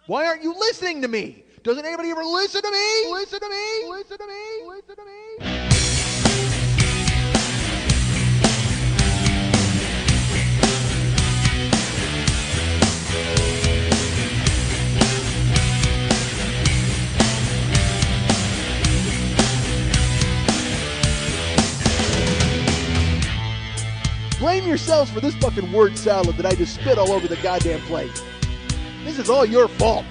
Why aren't you listening to me? Doesn't anybody ever listen to me? Listen to me? Listen to me? Listen to me? Blame yourselves for this fucking word salad that I just spit all over the goddamn place. This is all your fault.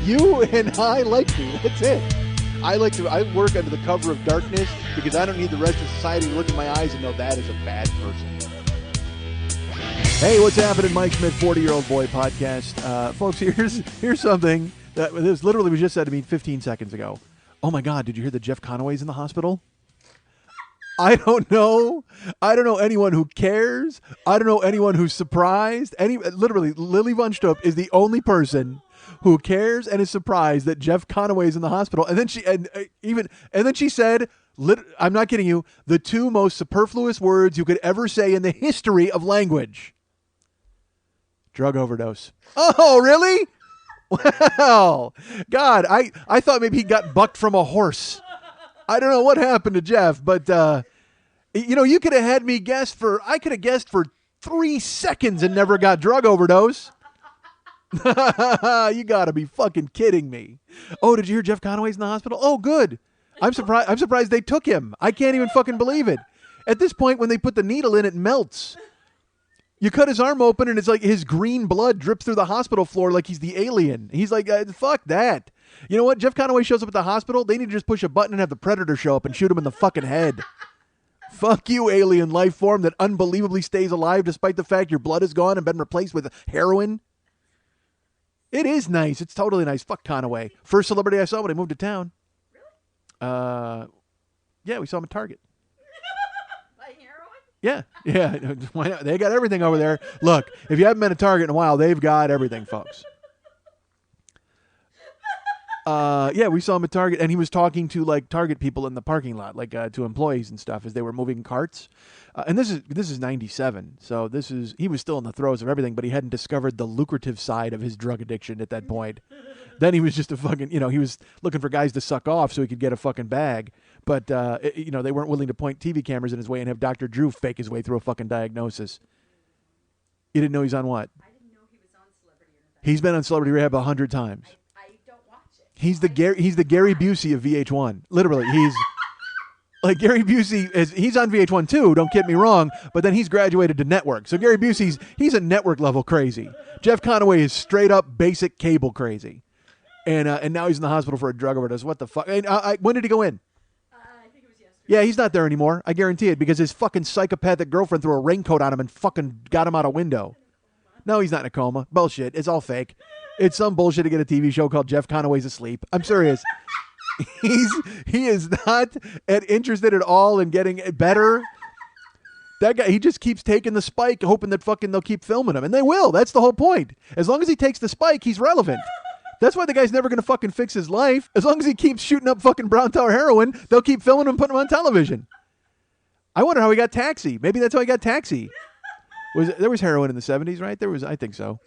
You and I like me. That's it. I work under the cover of darkness because I don't need the rest of society to look in my eyes and know that is a bad person. Hey, what's happening? Mike Schmidt, 40-Year-Old Boy podcast. Folks, here's something that this literally was just said to me 15 seconds ago. Oh my God, did you hear that Jeff Conaway's in the hospital? I don't know. I don't know anyone who cares. I don't know anyone who's surprised. Literally, Lily Von Stoop is the only person who cares and is surprised that Jeff Conaway is in the hospital. And then she said, I'm not kidding you, the two most superfluous words you could ever say in the history of language. Drug overdose. Oh, really? Well, God, I thought maybe he got bucked from a horse. I don't know what happened to Jeff, but, you could have had me I could have guessed for 3 seconds and never got drug overdose. You gotta be fucking kidding me. Oh, did you hear Jeff Conaway's in the hospital? Oh, good. I'm surprised they took him. I can't even fucking believe it. At this point, when they put the needle in, it melts. You cut his arm open and it's like his green blood drips through the hospital floor like he's the alien. He's like, fuck that. You know what? Jeff Conaway shows up at the hospital. They need to just push a button and have the Predator show up and shoot him in the fucking head. Fuck you, alien life form that unbelievably stays alive despite the fact your blood is gone and been replaced with heroin. It is nice. It's totally nice. Fuck Conaway. First celebrity I saw when I moved to town. Really? Yeah, we saw him at Target. Buying heroin? Yeah. Why not? They got everything over there. Look, if you haven't been at Target in a while, they've got everything, folks. Yeah, we saw him at Target, and he was talking to like Target people in the parking lot, like to employees and stuff as they were moving carts. And this is 97, so he was still in the throes of everything, but he hadn't discovered the lucrative side of his drug addiction at that point. Then he was just a fucking, he was looking for guys to suck off so he could get a fucking bag. But they weren't willing to point TV cameras in his way and have Dr. Drew fake his way through a fucking diagnosis. You didn't know he's on what? I didn't know he was on Celebrity Rehab. He's been on Celebrity Rehab 100 times. I don't watch it. He's the Gary Busey of VH1. Literally, he's like Gary Busey he's on VH1 too. Don't get me wrong, but then he's graduated to network. So Gary Busey's a network level crazy. Jeff Conaway is straight up basic cable crazy, and now he's in the hospital for a drug overdose. What the fuck? And, when did he go in? I think it was yesterday. Yeah, he's not there anymore. I guarantee it because his fucking psychopathic girlfriend threw a raincoat on him and fucking got him out a window. No, he's not in a coma. Bullshit. It's all fake. It's some bullshit to get a TV show called Jeff Conaway's Asleep. I'm serious. He is not interested at all in getting better. That guy, he just keeps taking the spike, hoping that fucking they'll keep filming him. And they will. That's the whole point. As long as he takes the spike, he's relevant. That's why the guy's never going to fucking fix his life. As long as he keeps shooting up fucking Brown Tower heroin, they'll keep filming him and putting him on television. I wonder how he got Taxi. Maybe that's how he got Taxi. There was heroin in the 70s, right? I think so.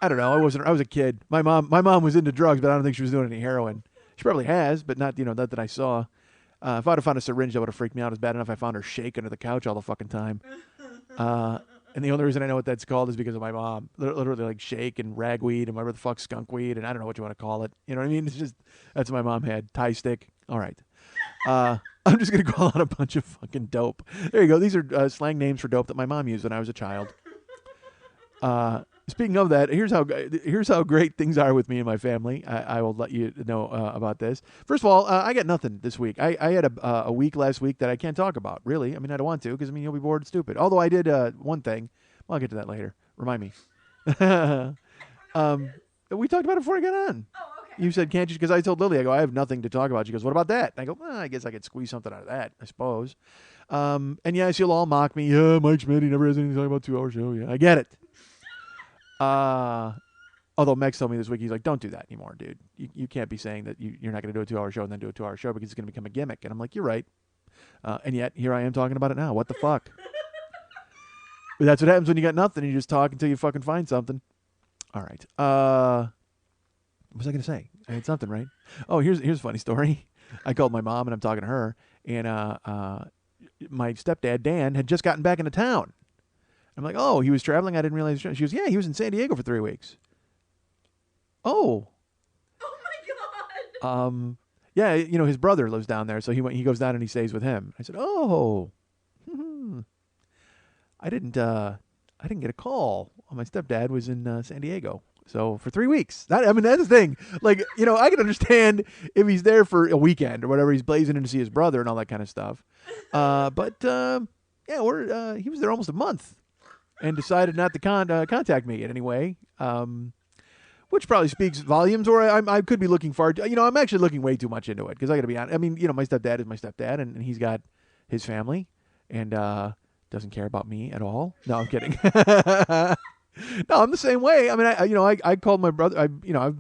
I don't know. I was a kid. My mom was into drugs, but I don't think she was doing any heroin. She probably has, but not that I saw. If I'd have found a syringe, that would have freaked me out. It was bad enough I found her shake under the couch all the fucking time. And the only reason I know what that's called is because of my mom. Literally like shake and ragweed and whatever the fuck, skunkweed, and I don't know what you want to call it. You know what I mean? It's just, that's what my mom had. Tie stick. All right. I'm just going to call out a bunch of fucking dope. There you go. These are slang names for dope that my mom used when I was a child. Speaking of that, here's how great things are with me and my family. I will let you know about this. First of all, I got nothing this week. I had a week last week that I can't talk about, really. I mean, I don't want to because, you'll be bored and stupid. Although I did one thing. Well, I'll get to that later. Remind me. We talked about it before I got on. Oh, okay. You said, can't you? Because I told Lily, I go, I have nothing to talk about. She goes, what about that? And I go, well, I guess I could squeeze something out of that, I suppose. And yes, you'll all mock me. Yeah, Mike Schmidt, he never has anything to talk about 2-hour show. Yeah, I get it. Although Mex told me this week, he's like, don't do that anymore, dude. You can't be saying that you're not going to do a 2-hour show and then do a 2-hour show because it's going to become a gimmick. And I'm like, you're right. And yet, here I am talking about it now. What the fuck? But that's what happens when you got nothing. You just talk until you fucking find something. All right. was I going to say? I had something, right? Oh, here's a funny story. I called my mom and I'm talking to her, and my stepdad Dan had just gotten back into town. I'm like, oh, he was traveling. I didn't realize. She goes, yeah, he was in San Diego for 3 weeks. Oh, Oh my god. yeah, his brother lives down there, so he goes down and he stays with him. I said, oh, I didn't get a call. My stepdad was in San Diego. So for 3 weeks, that's the thing. Like, I can understand if he's there for a weekend or whatever. He's blazing in to see his brother and all that kind of stuff. But he was there almost a month and decided not to contact me in any way, which probably speaks volumes. Or I could be looking far. I'm actually looking way too much into it because I got to be honest. My stepdad is my stepdad, and he's got his family and doesn't care about me at all. No, I'm kidding. No, I'm the same way. I called my brother. I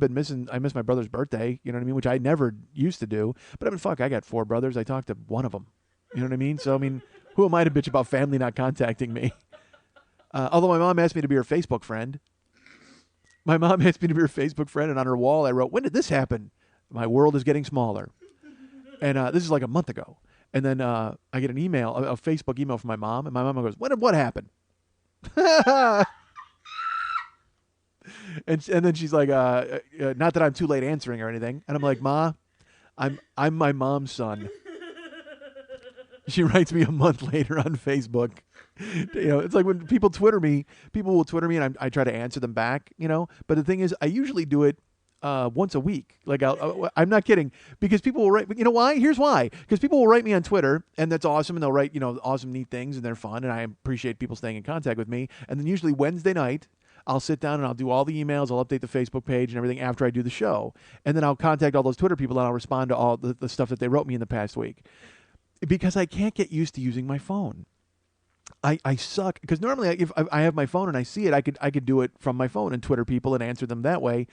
miss my brother's birthday. You know what I mean? Which I never used to do. But fuck, I got 4 brothers. I talked to one of them. You know what I mean? So who am I to bitch about family not contacting me? Although my mom asked me to be her Facebook friend. My mom asked me to be her Facebook friend, and on her wall I wrote, "When did this happen? My world is getting smaller." And this is like a month ago. And then I get an email, a Facebook email from my mom, and my mom goes, "What happened?" And then she's like, not that I'm too late answering or anything. And I'm like, Ma, I'm my mom's son. She writes me a month later on Facebook. It's like when people will Twitter me and I try to answer them back, But the thing is, I usually do it once a week. Like I'm not kidding, because people will write. You know why? Here's why. Because people will write me on Twitter, and that's awesome, and they'll write awesome, neat things, and they're fun, and I appreciate people staying in contact with me. And then usually Wednesday night, I'll sit down and I'll do all the emails. I'll update the Facebook page and everything after I do the show. And then I'll contact all those Twitter people and I'll respond to all the stuff that they wrote me in the past week. Because I can't get used to using my phone. I suck. Because normally if I have my phone and I see it, I could do it from my phone and Twitter people and answer them that way.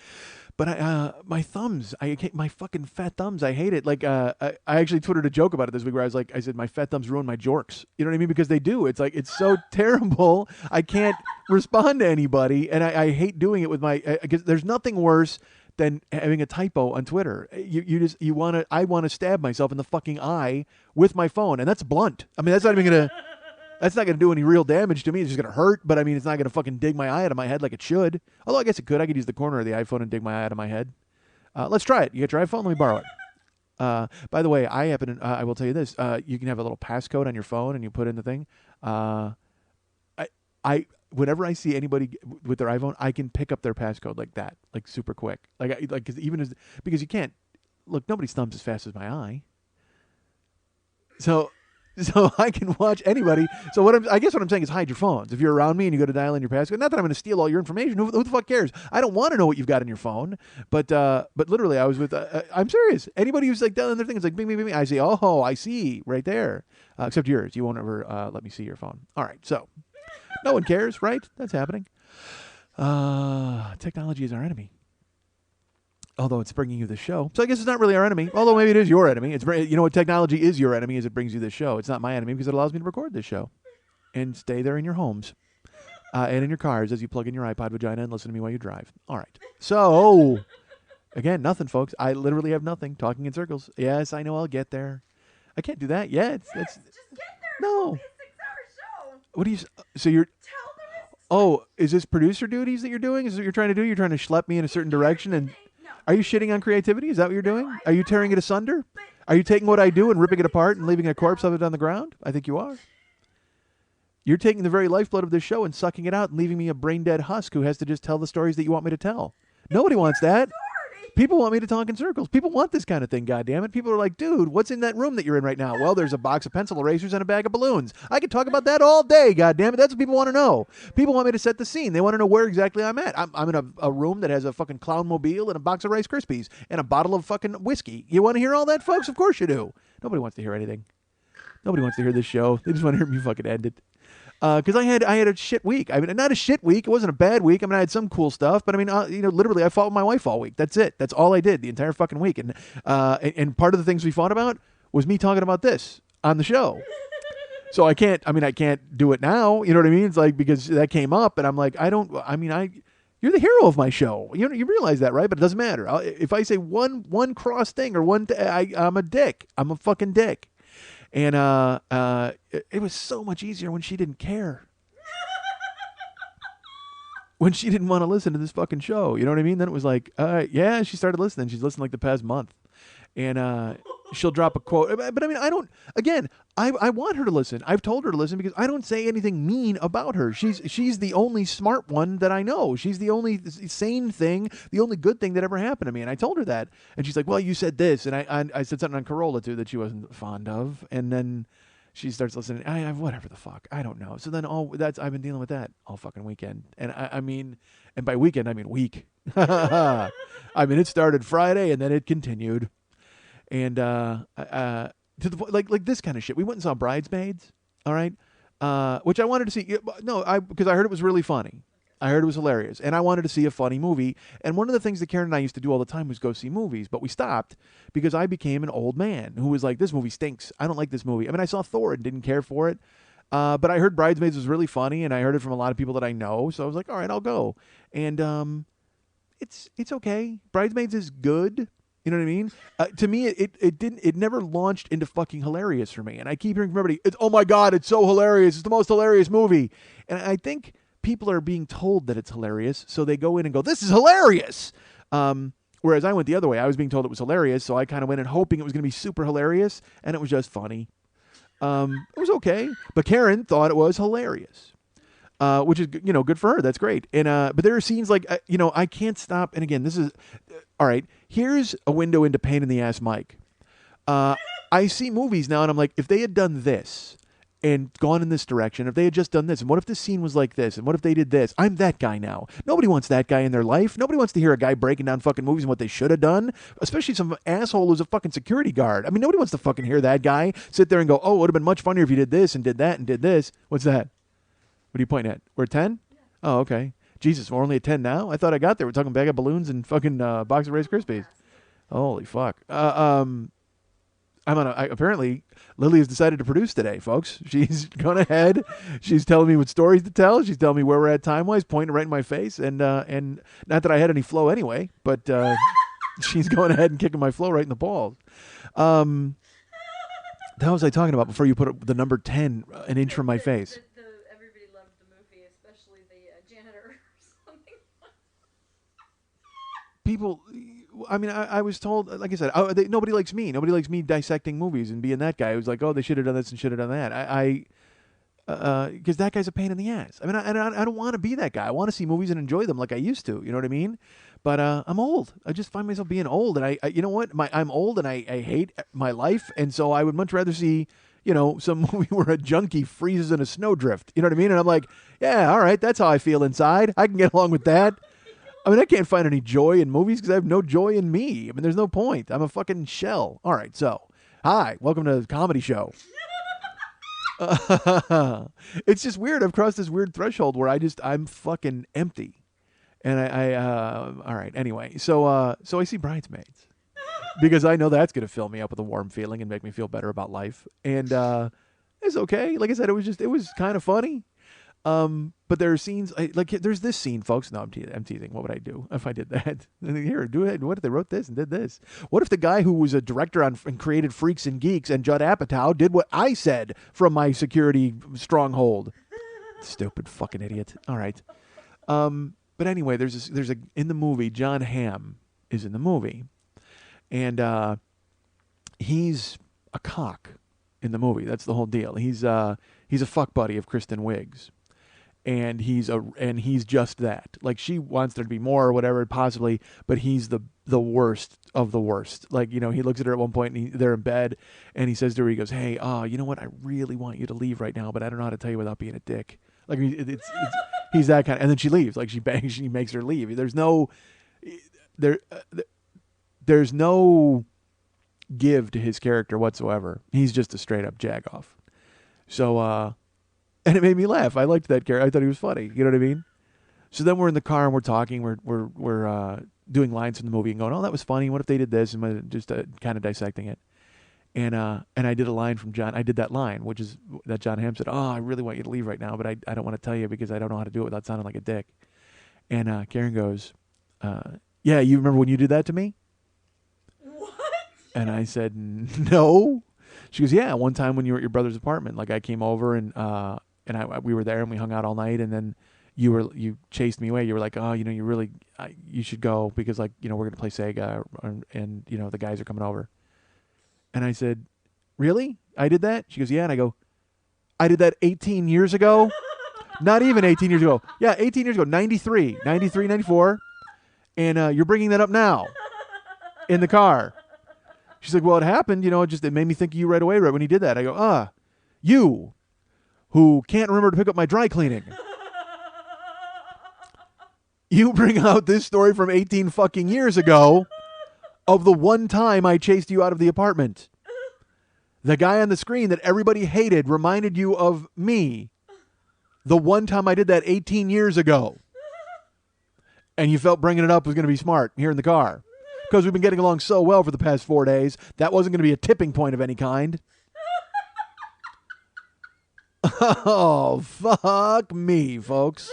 But my thumbs, my fucking fat thumbs, I hate it. Like I actually Twittered a joke about it this week where I said my fat thumbs ruin my jorks. You know what I mean? Because they do. It's like it's so terrible. I can't respond to anybody, and I hate doing it with my. Because there's nothing worse than having a typo on Twitter. I want to stab myself in the fucking eye with my phone, and that's blunt. That's not even gonna. That's not going to do any real damage to me. It's just going to hurt, but it's not going to fucking dig my eye out of my head like it should. Although I guess it could. I could use the corner of the iPhone and dig my eye out of my head. Let's try it. You got your iPhone? Let me borrow it. By the way, I will tell you this. You can have a little passcode on your phone and you put in the thing. Whenever I see anybody with their iPhone, I can pick up their passcode like that, like super quick. Because you can't look. Nobody's thumbs as fast as my eye. So I can watch anybody. So I guess what I'm saying is hide your phones. If you're around me and you go to dial in your passcode, not that I'm going to steal all your information. Who the fuck cares? I don't want to know what you've got in your phone. But literally, I was with. I'm serious. Anybody who's like dialing their thing, it's like bing, bing, bing, bing. I say, oh, I see right there. Except yours. You won't ever let me see your phone. All right. So no one cares, right? That's happening. Technology is our enemy. Although it's bringing you the show. So I guess it's not really our enemy. Although maybe it is your enemy. What technology is your enemy is it brings you this show. It's not my enemy because it allows me to record this show. And stay there in your homes. And in your cars as you plug in your iPod vagina and listen to me while you drive. All right. So, again, nothing, folks. I literally have nothing. Talking in circles. Yes, I know I'll get there. I can't do that yet. Just get there. No. It's a 6-hour show. What do you... So you're... Tell them it's... Oh, is this producer duties that you're doing? Is this what you're trying to do? You're trying to schlep me in a certain direction and... Are you shitting on creativity? Is that what you're doing? Are you tearing it asunder? Are you taking what I do and ripping it apart and leaving a corpse of it on the ground? I think you are. You're taking the very lifeblood of this show and sucking it out and leaving me a brain-dead husk who has to just tell the stories that you want me to tell. Nobody wants that. People want me to talk in circles. People want this kind of thing, goddammit. People are like, dude, what's in that room that you're in right now? Well, there's a box of pencil erasers and a bag of balloons. I could talk about that all day, goddammit. That's what people want to know. People want me to set the scene. They want to know where exactly I'm at. I'm in a room that has a fucking clown mobile and a box of Rice Krispies and a bottle of fucking whiskey. You want to hear all that, folks? Of course you do. Nobody wants to hear anything. Nobody wants to hear this show. They just want to hear me fucking end it. Because I had a shit week. Not a shit week. It wasn't a bad week. I had some cool stuff, but literally, I fought with my wife all week. That's it. That's all I did the entire fucking week. And part of the things we fought about was me talking about this on the show. So I can't do it now. You know what I mean? It's like because that came up, and I'm like, You're the hero of my show. You realize that, right? But it doesn't matter. If I say one cross thing or I'm a dick. I'm a fucking dick. And it was so much easier when she didn't care. When she didn't want to listen to this fucking show. You know what I mean? Then it was like, yeah, she started listening. She's listened like the past month. And she'll drop a quote. But I mean, I want her to listen. I've told her to listen because I don't say anything mean about her. She's the only smart one that I know. She's the only sane thing, the only good thing that ever happened to me. And I told her that. And she's like, well, you said this. And I said something on Corolla, too, that she wasn't fond of. And then she starts listening. Whatever the fuck. I don't know. So then I've been dealing with that all fucking weekend. And I mean, and by weekend, I mean week. I mean, it started Friday and then it continued. And to the point, like this kind of shit. We went and saw Bridesmaids, all right, which I wanted to see. No, because I heard it was really funny. I heard it was hilarious, and I wanted to see a funny movie. And one of the things that Karen and I used to do all the time was go see movies, but we stopped because I became an old man who was like, "This movie stinks. I don't like this movie." I mean, I saw Thor and didn't care for it, but I heard Bridesmaids was really funny, and I heard it from a lot of people that I know. So I was like, "All right, I'll go." And it's okay. Bridesmaids is good. You know what I mean? To me, it never launched into fucking hilarious for me. And I keep hearing from everybody, oh my God, it's so hilarious. It's the most hilarious movie. And I think people are being told that it's hilarious. So they go in and go, this is hilarious. Whereas I went the other way. I was being told it was hilarious. So I kind of went in hoping it was going to be super hilarious. And it was just funny. It was okay. But Karen thought it was hilarious. Which is, good for her. That's great. And but there are scenes like, I can't stop. And again, this is, all right, here's a window into pain in the ass Mike. I see movies now and I'm like, if they had done this and gone in this direction, if they had just done this, and what if this scene was like this, and what if they did this? I'm that guy now. Nobody wants that guy in their life. Nobody wants to hear a guy breaking down fucking movies and what they should have done, especially some asshole who's a fucking security guard. I mean, nobody wants to fucking hear that guy sit there and go, oh, it would have been much funnier if you did this and did that and did this. What's that? What are you pointing at? We're at 10? Yeah. Oh, okay. Jesus, we're only at 10 now? I thought I got there. We're talking bag of balloons and fucking box of Rice Krispies. Holy fuck. Apparently, Lily has decided to produce today, folks. She's gone ahead. She's telling me what stories to tell. She's telling me where we're at time-wise, pointing right in my face. And not that I had any flow anyway, but she's going ahead and kicking my flow right in the balls. What was I talking about before you put the number 10 an inch from my face? Everybody loved the movie, especially the janitor or something. People, I mean, I was told, like I said, nobody likes me. Nobody likes me dissecting movies and being that guy who's like, oh, they should have done this and should have done that. Because that guy's a pain in the ass. I mean, I don't want to be that guy. I want to see movies and enjoy them like I used to. You know what I mean? But I'm old. I just find myself being old, and I you know what? I'm old, and I hate my life, and so I would much rather see, some movie where a junkie freezes in a snowdrift. You know what I mean? And I'm like, yeah, all right, that's how I feel inside. I can get along with that. I mean, I can't find any joy in movies because I have no joy in me. I mean, there's no point. I'm a fucking shell. All right, so, hi, welcome to the comedy show. It's just weird. I've crossed this weird threshold where I'm fucking empty. And all right, anyway, so I see Bridesmaids because I know that's going to fill me up with a warm feeling and make me feel better about life. And it's okay. Like I said, it was kind of funny. But there are scenes like there's this scene, folks. No, I'm teasing. What would I do if I did that? Here, do it. What if they wrote this and did this? What if the guy who was a director and created Freaks and Geeks and Judd Apatow did what I said from my security stronghold? Stupid fucking idiot. All right. But anyway, there's in the movie, John Hamm is in the movie, and he's a cock in the movie. That's the whole deal. He's a fuck buddy of Kristen Wiig's, and he's just that. Like, she wants there to be more or whatever possibly, but he's the worst of the worst. Like, he looks at her at one point and they're in bed, and he says to her, he goes, "Hey, you know what? I really want you to leave right now, but I don't know how to tell you without being a dick." Like, he's that kind of, and then she leaves. Like, she makes her leave. There's no give to his character whatsoever. He's just a straight up jagoff. So, and it made me laugh. I liked that character. I thought he was funny. You know what I mean? So then we're in the car and we're talking. We're doing lines from the movie and going, "Oh, that was funny. What if they did this?" And just kind of dissecting it. And I did a line from John. I did that line, which is that John Hamm said, "Oh, I really want you to leave right now, but I don't want to tell you because I don't know how to do it without sounding like a dick." And Karen goes, yeah, you remember when you did that to me? What? And I said, no. She goes, yeah, one time when you were at your brother's apartment, like I came over and we were there and we hung out all night, and then you chased me away. You were like, oh, you should go because, like, we're gonna play Sega, and the guys are coming over. And I said, really? I did that? She goes, yeah. And I go, I did that 18 years ago. Not even 18 years ago. Yeah, 18 years ago, 93, 94. And you're bringing that up now in the car. She's like, well, it happened, it made me think of you right away, right when he did that. I go, you, who can't remember to pick up my dry cleaning. You bring out this story from 18 fucking years ago of the one time I chased you out of the apartment. The guy on the screen that everybody hated reminded you of me. The one time I did that 18 years ago. And you felt bringing it up was going to be smart here in the car. Because we've been getting along so well for the past 4 days, that wasn't going to be a tipping point of any kind. Oh, fuck me, folks.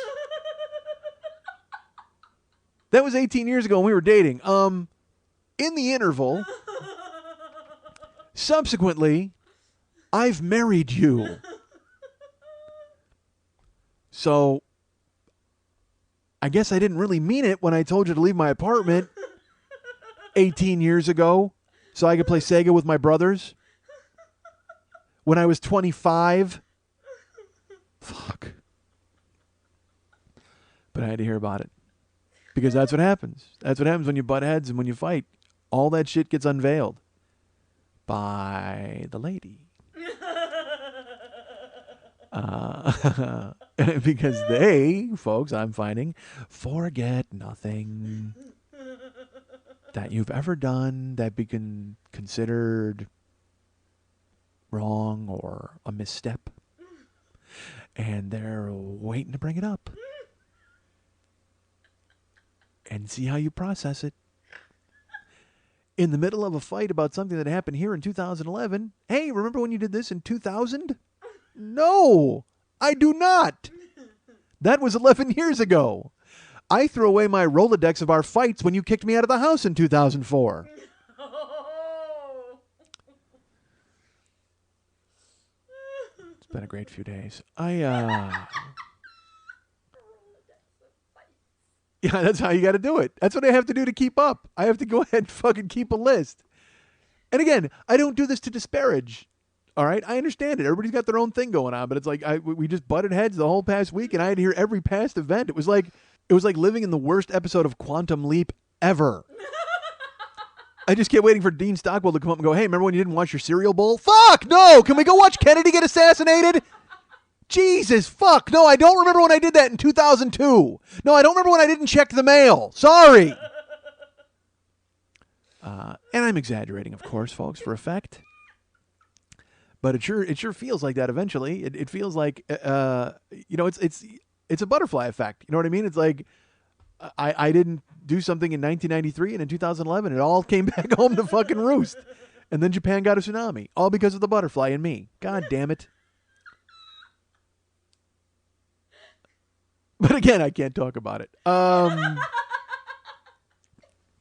That was 18 years ago when we were dating. In the interval, subsequently, I've married you. So, I guess I didn't really mean it when I told you to leave my apartment 18 years ago so I could play Sega with my brothers when I was 25. Fuck. But I had to hear about it. Because that's what happens. That's what happens when you butt heads and when you fight. All that shit gets unveiled by the lady. Because they, folks, I'm finding, forget nothing that you've ever done that be considered wrong or a misstep. And they're waiting to bring it up. And see how you process it. In the middle of a fight about something that happened here in 2011. Hey, remember when you did this in 2000? No, I do not. That was 11 years ago. I threw away my Rolodex of our fights when you kicked me out of the house in 2004. It's been a great few days. Yeah, that's how you got to do it. That's what I have to do to keep up. I have to go ahead and fucking keep a list. And again, I don't do this to disparage. All right? I understand it. Everybody's got their own thing going on, but it's like we just butted heads the whole past week, and I had to hear every past event. It was like living in the worst episode of Quantum Leap ever. I just kept waiting for Dean Stockwell to come up and go, hey, remember when you didn't watch your cereal bowl? Fuck, no! Can we go watch Kennedy get assassinated? Jesus, fuck. No, I don't remember when I did that in 2002. No, I don't remember when I didn't check the mail. Sorry. And I'm exaggerating, of course, folks, for effect. But it sure feels like that eventually. It feels like, it's a butterfly effect. You know what I mean? It's like I didn't do something in 1993, and in 2011, it all came back home to fucking roost. And then Japan got a tsunami, all because of the butterfly and me. God damn it. But again, I can't talk about it.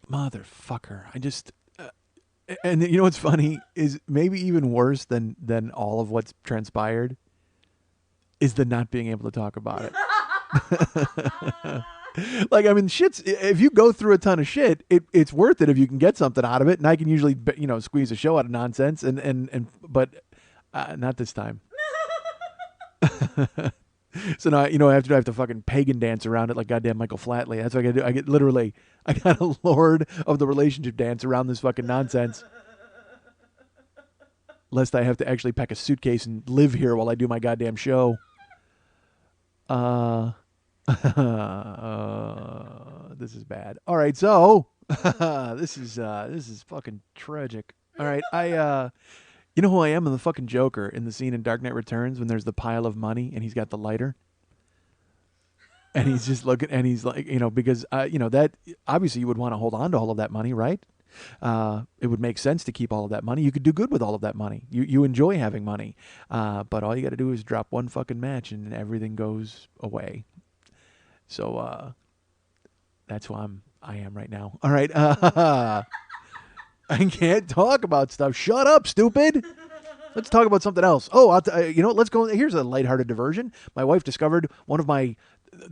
Motherfucker. I just... and you know what's funny is maybe even worse than all of what's transpired is the not being able to talk about it. Like, I mean, if you go through a ton of shit, it's worth it if you can get something out of it. And I can usually, squeeze a show out of nonsense. But not this time. So now, I have to fucking pagan dance around it like goddamn Michael Flatley. That's what I gotta do. I got a Lord of the Relationship dance around this fucking nonsense. Lest I have to actually pack a suitcase and live here while I do my goddamn show. This is bad. All right, so this is fucking tragic. All right, you know who I am? I'm the fucking Joker in the scene in Dark Knight Returns when there's the pile of money and he's got the lighter. And he's just looking, and he's like, because, that, obviously you would want to hold on to all of that money, right? It would make sense to keep all of that money. You could do good with all of that money. You enjoy having money. But all you got to do is drop one fucking match and everything goes away. So, That's who I am right now. All right. I can't talk about stuff. Shut up, stupid. Let's talk about something else. Oh, you know what? Let's go. Here's a lighthearted diversion. My wife discovered one of my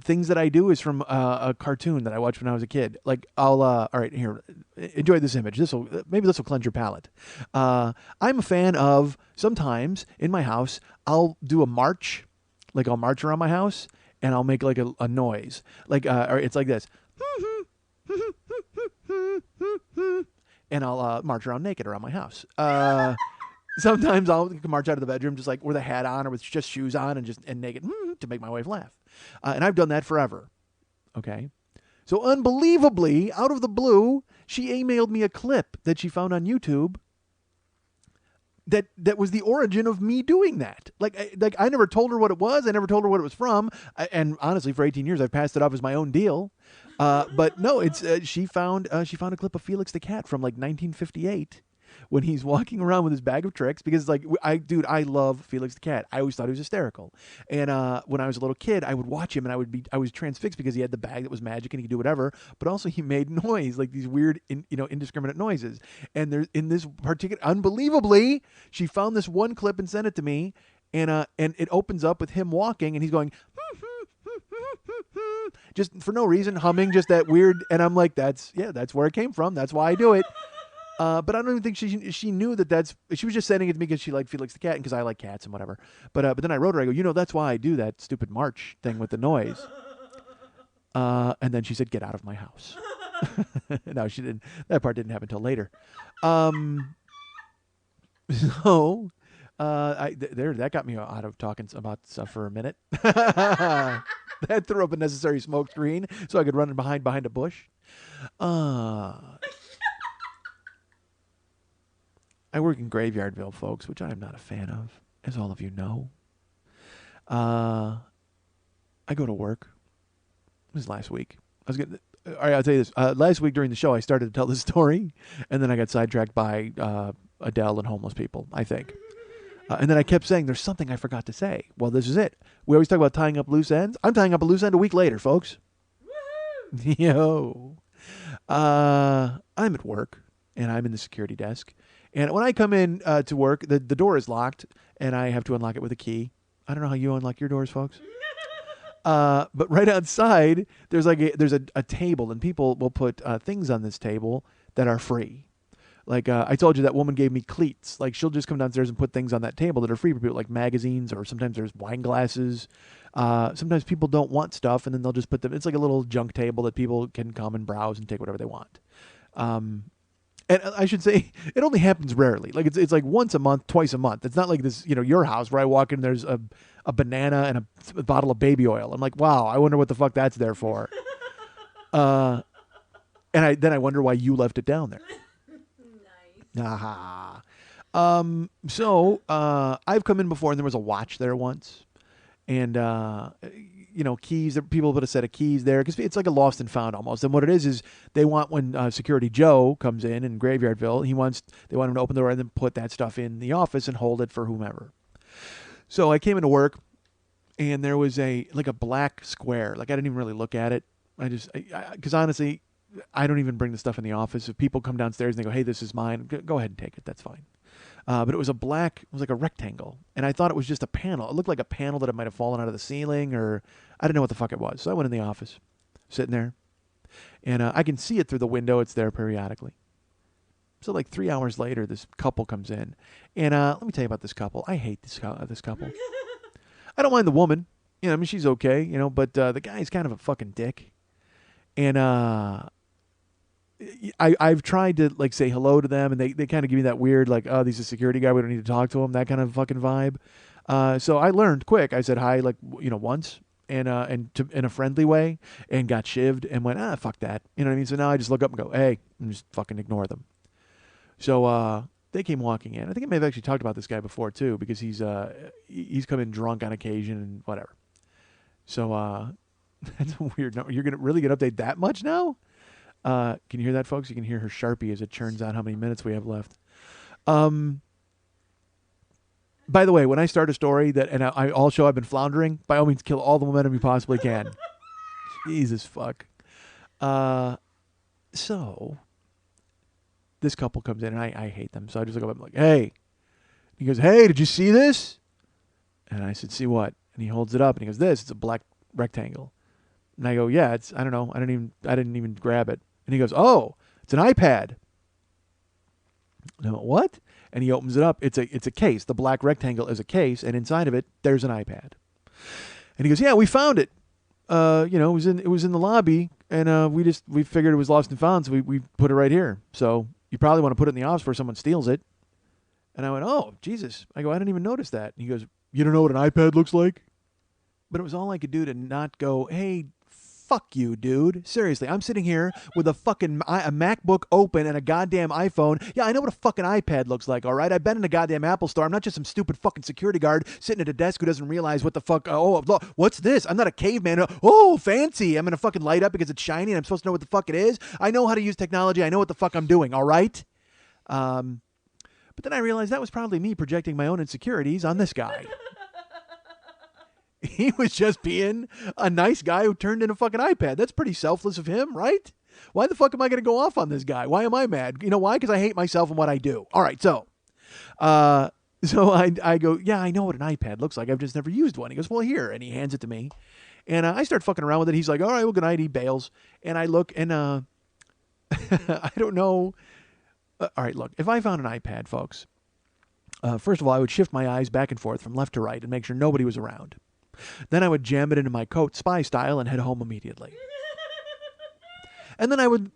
things that I do is from a cartoon that I watched when I was a kid. Like all right, here, enjoy this image. Maybe this will cleanse your palate. I'm a fan of sometimes in my house I'll do a march, like I'll march around my house and I'll make like a noise, like or it's like this, and I'll march around naked around my house. Sometimes I'll march out of the bedroom just like with a hat on or with just shoes on and naked to make my wife laugh. And I've done that forever. Okay. So unbelievably, out of the blue, she emailed me a clip that she found on YouTube that was the origin of me doing that. Like I never told her what it was. I never told her what it was from. And honestly, for 18 years, I've passed it off as my own deal. But no, it's she found a clip of Felix the Cat from like 1958. When he's walking around with his bag of tricks, because like I love Felix the Cat. I always thought he was hysterical. And when I was a little kid, I would watch him and I was transfixed because he had the bag that was magic and he could do whatever. But also he made noise, like these weird, indiscriminate noises. And there's in this particular, unbelievably, she found this one clip and sent it to me. And it opens up with him walking and he's going, just for no reason, humming just that weird. And I'm like, that's where it came from. That's why I do it. But I don't even think she knew that she was just sending it to me because she liked Felix the Cat and because I like cats and whatever. But then I wrote her, I go, that's why I do that stupid march thing with the noise. And then she said, get out of my house. No, she didn't. That part didn't happen until later. So that got me out of talking about stuff for a minute. That threw up a necessary smoke screen so I could run behind a bush. I work in Graveyardville, folks, which I am not a fan of, as all of you know. I go to work. It was last week. All right, I'll tell you this. Last week during the show, I started to tell this story, and then I got sidetracked by Adele and homeless people, I think. And then I kept saying, there's something I forgot to say. Well, this is it. We always talk about tying up loose ends. I'm tying up a loose end a week later, folks. Woohoo! Yo. I'm at work, and I'm in the security desk. And when I come in to work, the door is locked, and I have to unlock it with a key. I don't know how you unlock your doors, folks. But right outside, there's a table, and people will put things on this table that are free. Like I told you, that woman gave me cleats. Like she'll just come downstairs and put things on that table that are free for people, like magazines, or sometimes there's wine glasses. Sometimes people don't want stuff, and then they'll just put them. It's like a little junk table that people can come and browse and take whatever they want. And I should say, it only happens rarely. Like it's like once a month, twice a month. It's not like this, your house where I walk in, there's a banana and a bottle of baby oil. I'm like, wow, I wonder what the fuck that's there for. And I wonder why you left it down there. Nice. Aha. So I've come in before and there was a watch there once. And, keys, people put a set of keys there because it's like a lost and found almost. And what it is they want when Security Joe comes in Graveyardville, they want him to open the door and then put that stuff in the office and hold it for whomever. So I came into work and there was a black square. Like I didn't even really look at it. Because honestly, I don't even bring the stuff in the office. If people come downstairs and they go, hey, this is mine, go ahead and take it. That's fine. But it was like a rectangle. And I thought it was just a panel. It looked like a panel that it might have fallen out of the ceiling, or I didn't know what the fuck it was. So I went in the office, sitting there. And I can see it through the window. It's there periodically. So like 3 hours later, this couple comes in. And let me tell you about this couple. I hate this couple. I don't mind the woman. She's okay, but the guy's kind of a fucking dick. And I've tried to say hello to them, and they kind of give me that weird he's a security guy, we don't need to talk to him, that kind of fucking vibe. So I learned quick. I said hi once and in a friendly way, and got shivved and went fuck that, you know what I mean. So now I just look up and go hey, and just fucking ignore them. So they came walking in. I think I may have actually talked about this guy before too, because he's come in drunk on occasion and whatever. So that's a weird number. You're really gonna update that much now? Can you hear that, folks? You can hear her Sharpie as it churns out how many minutes we have left. By the way, when I start a story I'll show I've been floundering, by all means, kill all the momentum you possibly can. Jesus fuck. So this couple comes in, and I hate them. So I just look up, I'm like, hey. He goes, hey, did you see this? And I said, see what? And he holds it up, and he goes, this. It's a black rectangle. And I go, yeah, I don't know. I didn't even grab it. And he goes, oh, it's an iPad. And I went, what? And he opens it up. It's a case. The black rectangle is a case, and inside of it, there's an iPad. And he goes, yeah, we found it. It was in the lobby, and we figured it was lost and found, so we put it right here. So you probably want to put it in the office before someone steals it. And I went, oh, Jesus. I go, I didn't even notice that. And he goes, you don't know what an iPad looks like? But it was all I could do to not go, hey, fuck you, dude. Seriously, I'm sitting here with a MacBook open and a goddamn iPhone. Yeah, I know what a fucking iPad looks like, all right? I've been in a goddamn Apple store. I'm not just some stupid fucking security guard sitting at a desk who doesn't realize what the fuck, what's this? I'm not a caveman. Oh, fancy. I'm going to fucking light up because it's shiny and I'm supposed to know what the fuck it is. I know how to use technology. I know what the fuck I'm doing, all right? But then I realized that was probably me projecting my own insecurities on this guy. He was just being a nice guy who turned in a fucking iPad. That's pretty selfless of him, right? Why the fuck am I going to go off on this guy? Why am I mad? You know why? Because I hate myself and what I do. All right, so I go, yeah, I know what an iPad looks like. I've just never used one. He goes, well, here. And he hands it to me. And I start fucking around with it. He's like, all right, well, good night. He bails. And I look, and I don't know. All right, look, if I found an iPad, folks, first of all, I would shift my eyes back and forth from left to right and make sure nobody was around. Then I would jam it into my coat, spy style, and head home immediately. And then I would,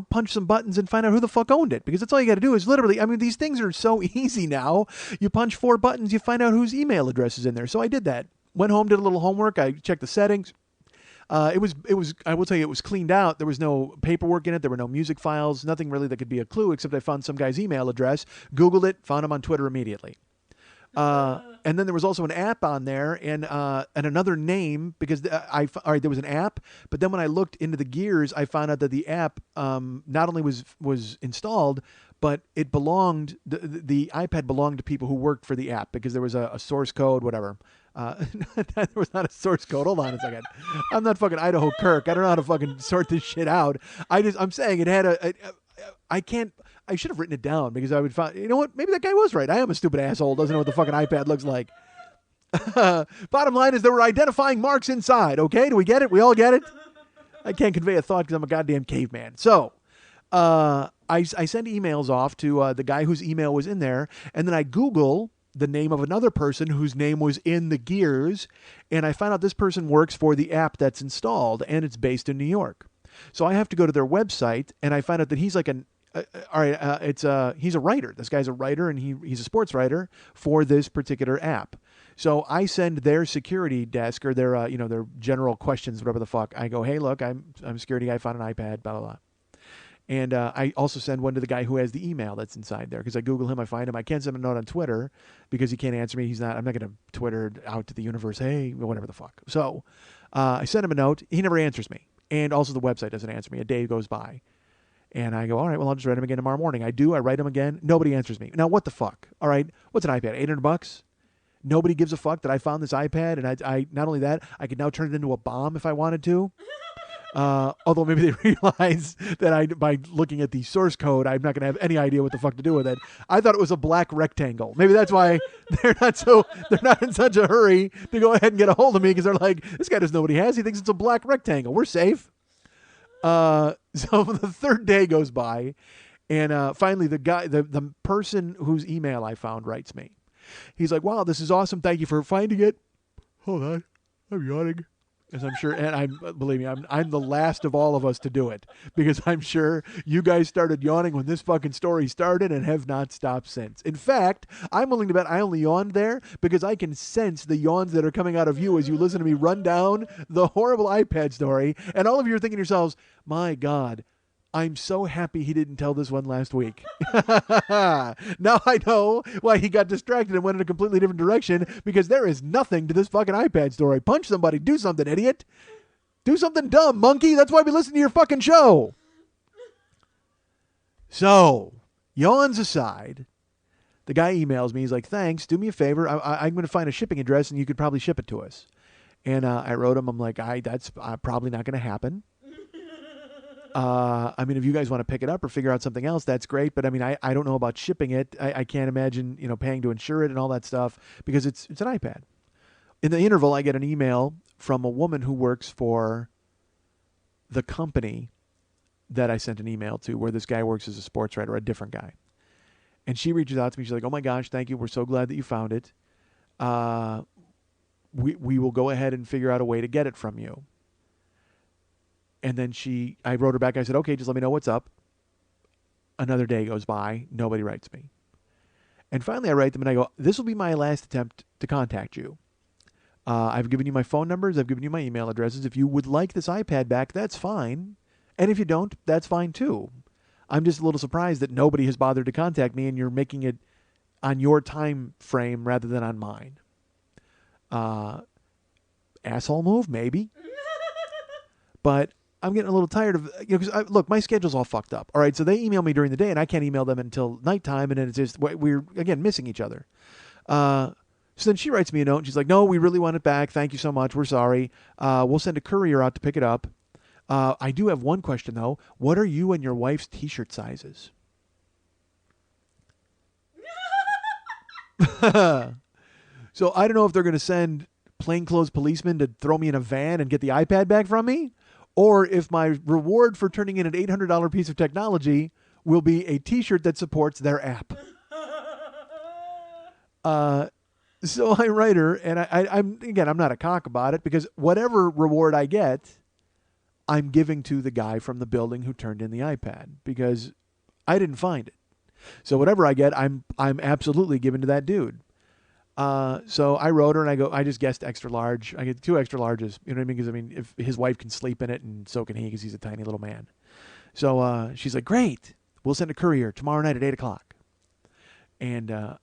punch some buttons and find out who the fuck owned it. Because that's all you got to do is literally, these things are so easy now. You punch 4 buttons, you find out whose email address is in there. So I did that. Went home, did a little homework. I checked the settings. It was. I will tell you, it was cleaned out. There was no paperwork in it. There were no music files. Nothing really that could be a clue, except I found some guy's email address, Googled it, found him on Twitter immediately. And then there was also an app on there and another name because there was an app, but then when I looked into the gears, I found out that the app not only was installed, but it belonged the iPad belonged to people who worked for the app because there was a source code, whatever. There was not a source code. Hold on a second. I'm not fucking Idaho Kirk. I don't know how to fucking sort this shit out. I'm saying it had I should have written it down because I would find, you know what? Maybe that guy was right. I am a stupid asshole. Doesn't know what the fucking iPad looks like. Bottom line is there were identifying marks inside. Okay. Do we get it? We all get it? I can't convey a thought because I'm a goddamn caveman. So, I send emails off to the guy whose email was in there, and then I Google the name of another person whose name was in the gears, and I find out this person works for the app that's installed, and it's based in New York. So I have to go to their website, and I find out that he's like he's a writer. This guy's a writer, and he's a sports writer for this particular app. So I send their security desk or their their general questions, whatever the fuck. I go, hey, look, I'm a security guy. I found an iPad, blah blah blah. And I also send one to the guy who has the email that's inside there because I Google him, I find him. I can't send him a note on Twitter because he can't answer me. I'm not going to Twitter out to the universe, hey, whatever the fuck. So I send him a note. He never answers me. And also the website doesn't answer me. A day goes by. And I go, all right, well, I'll just write him again tomorrow morning. I write him again. Nobody answers me. Now, what the fuck? All right, what's an iPad? $800? Nobody gives a fuck that I found this iPad. And I not only that, I could now turn it into a bomb if I wanted to. Although maybe they realize that by looking at the source code, I'm not going to have any idea what the fuck to do with it. I thought it was a black rectangle. Maybe that's why they're not in such a hurry to go ahead and get a hold of me because they're like, this guy doesn't know what he has. He thinks it's a black rectangle. We're safe. So the third day goes by, and finally the person whose email I found writes me. He's like, wow, this is awesome. Thank you for finding it. Hold on. I'm yawning. As I'm sure, and believe me, I'm the last of all of us to do it because I'm sure you guys started yawning when this fucking story started and have not stopped since. In fact, I'm willing to bet I only yawned there because I can sense the yawns that are coming out of you as you listen to me run down the horrible iPad story, and all of you are thinking to yourselves, my God, I'm so happy he didn't tell this one last week. Now I know why he got distracted and went in a completely different direction because there is nothing to this fucking iPad story. Punch somebody. Do something, idiot. Do something dumb, monkey. That's why we listen to your fucking show. So, yawns aside, the guy emails me. He's like, thanks. Do me a favor. I'm going to find a shipping address and you could probably ship it to us. And I wrote him. I'm like, that's probably not going to happen. I mean, if you guys want to pick it up or figure out something else, that's great. But I mean, I don't know about shipping it. I can't imagine, paying to insure it and all that stuff because it's an iPad. In the interval, I get an email from a woman who works for the company that I sent an email to, where this guy works as a sports writer, a different guy. And she reaches out to me. She's like, "Oh my gosh, thank you. We're so glad that you found it. We will go ahead and figure out a way to get it from you." And then I wrote her back. I said, "Okay, just let me know what's up." Another day goes by. Nobody writes me. And finally I write them and I go, "This will be my last attempt to contact you. I've given you my phone numbers. I've given you my email addresses. If you would like this iPad back, that's fine. And if you don't, that's fine too. I'm just a little surprised that nobody has bothered to contact me and you're making it on your time frame rather than on mine." Asshole move, maybe. But I'm getting a little tired of, because look, my schedule's all fucked up. All right, so they email me during the day, and I can't email them until nighttime, and then it's just we're again missing each other. So then she writes me a note, and she's like, "No, we really want it back. Thank you so much. We're sorry. We'll send a courier out to pick it up. I do have one question though. What are you and your wife's T-shirt sizes?" So I don't know if they're going to send plainclothes policemen to throw me in a van and get the iPad back from me, or if my reward for turning in an $800 piece of technology will be a T-shirt that supports their app. So I write her, and I'm not a cock about it, because whatever reward I get, I'm giving to the guy from the building who turned in the iPad, because I didn't find it. So whatever I get, I'm absolutely giving to that dude. So I wrote her and I go, I just guessed extra large. I get 2 extra larges. You know what I mean? Because I mean, if his wife can sleep in it, and so can he, because he's a tiny little man. So she's like, "Great, we'll send a courier tomorrow night at 8:00. And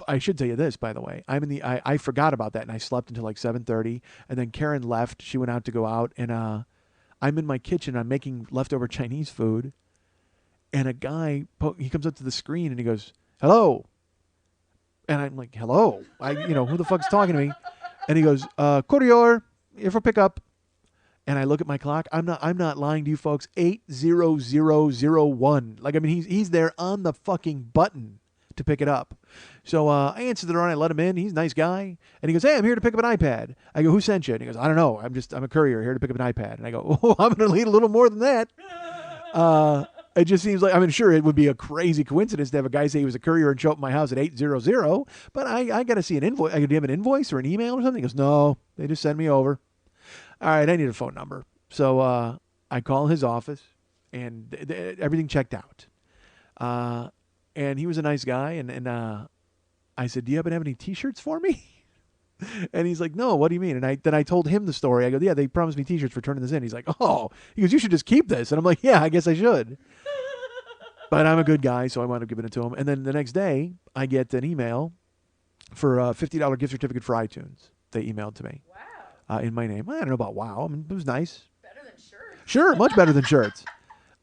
I should tell you this, by the way. I forgot about that, and I slept until like 7:30. And then Karen left. She went out to go out, and I'm in my kitchen. I'm making leftover Chinese food, and a guy he comes up to the screen and he goes, "Hello." And I'm like, "Hello?" Who the fuck's talking to me? And he goes, "Courier, here for pickup." And I look at my clock. I'm not lying to you folks. 8:0001. Like, I mean, he's there on the fucking button to pick it up. So I answered the door and I let him in. He's a nice guy. And he goes, "Hey, I'm here to pick up an iPad." I go, "Who sent you?" And he goes, "I don't know. I'm a courier here to pick up an iPad." And I go, "Oh, I'm going to need a little more than that." It just seems like, I mean, sure, it would be a crazy coincidence to have a guy say he was a courier and show up at my house at 8:00, but I got to see an invoice. Do you have an invoice or an email or something? He goes, "No, they just send me over." All right, I need a phone number. So I call his office, and everything checked out. And he was a nice guy, and I said, "Do you happen to have any T-shirts for me?" And he's like, "No, what do you mean?" And then I told him the story. I go, "Yeah, they promised me T-shirts for turning this in." He's like, "Oh," he goes, "You should just keep this." And I'm like, "Yeah, I guess I should." But I'm a good guy, so I wound up giving it to him. And then the next day, I get an email for a $50 gift certificate for iTunes. They emailed to me. Wow. In my name. I don't know about wow. I mean, it was nice. Better than shirts. Sure, much better than shirts.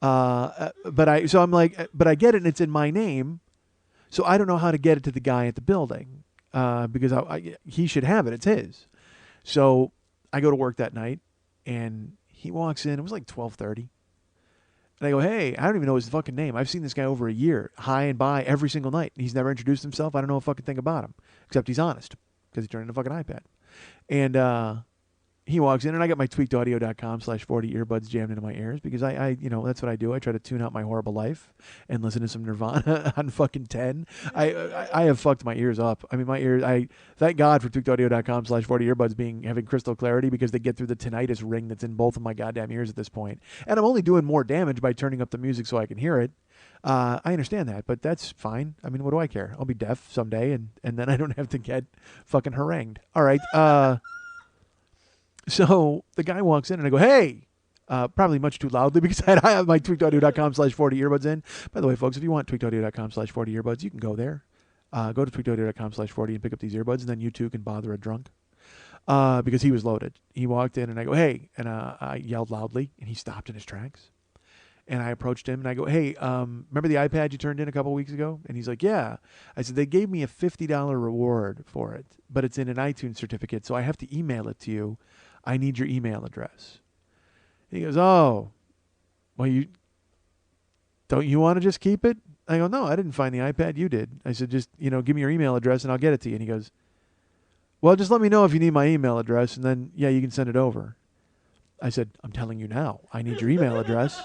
But I get it, and it's in my name, so I don't know how to get it to the guy at the building, because he should have it. It's his. So I go to work that night, and he walks in. It was like 12:30. And I go, "Hey, I don't even know his fucking name. I've seen this guy over a year, hi and bye every single night. He's never introduced himself. I don't know a fucking thing about him, except he's honest, because he turned in a fucking iPad." And he walks in, and I got my tweakedaudio.com/40 earbuds jammed into my ears, because I that's what I do. I try to tune out my horrible life and listen to some Nirvana on fucking 10. I have fucked my ears up. I mean, my ears, I thank God for tweakedaudio.com/40 earbuds having crystal clarity, because they get through the tinnitus ring that's in both of my goddamn ears at this point. And I'm only doing more damage by turning up the music so I can hear it. I understand that, but that's fine. I mean, what do I care? I'll be deaf someday, and then I don't have to get fucking harangued. All right. So the guy walks in, and I go, "Hey," probably much too loudly, because I have my tweakedaudio.com/40 earbuds in. By the way, folks, if you want tweakedaudio.com/40 earbuds, you can go there. Go to tweakedaudio.com/40 and pick up these earbuds, and then you too can bother a drunk. Because he was loaded. He walked in, and I go, "Hey," and I yelled loudly, and he stopped in his tracks. And I approached him, and I go, "Hey, remember the iPad you turned in a couple weeks ago?" And he's like, "Yeah." I said, "They gave me a $50 reward for it, but it's in an iTunes certificate, so I have to email it to you. I need your email address." He goes, "Oh." well, don't you want to just keep it? I go, no, I didn't find the iPad. You did. I said, just, give me your email address and I'll get it to you. And he goes, well, just let me know if you need my email address and then, yeah, you can send it over. I said, I'm telling you now, I need your email address.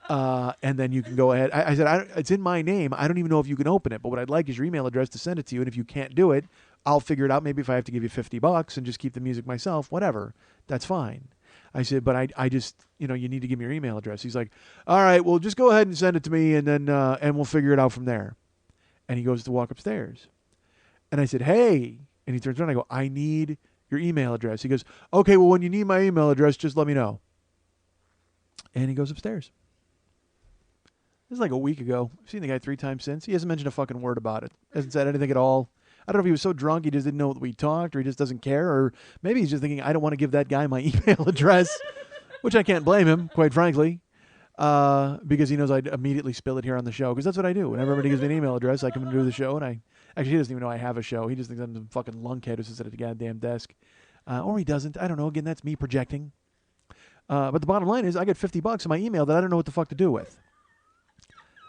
And then you can go ahead. I said, it's in my name. I don't even know if you can open it, but what I'd like is your email address to send it to you. And if you can't do it, I'll figure it out. Maybe if I have to give you $50 and just keep the music myself, whatever, that's fine. I said, but I just, you need to give me your email address. He's like, all right, well, just go ahead and send it to me and then, and we'll figure it out from there. And he goes to walk upstairs. And I said, hey, and he turns around and I go, I need your email address. He goes, okay, well, when you need my email address, just let me know. And he goes upstairs. This is like a week ago. I've seen the guy 3 times since. He hasn't mentioned a fucking word about it. Hasn't said anything at all. I don't know if he was so drunk he just didn't know that we talked, or he just doesn't care, or maybe he's just thinking, I don't want to give that guy my email address, which I can't blame him, quite frankly, because he knows I'd immediately spill it here on the show, because that's what I do. Whenever everybody gives me an email address, I come and do the show, and actually, he doesn't even know I have a show. He just thinks I'm some fucking lunkhead who sits at a goddamn desk. Or he doesn't. I don't know. Again, that's me projecting. But the bottom line is I get $50 in my email that I don't know what the fuck to do with.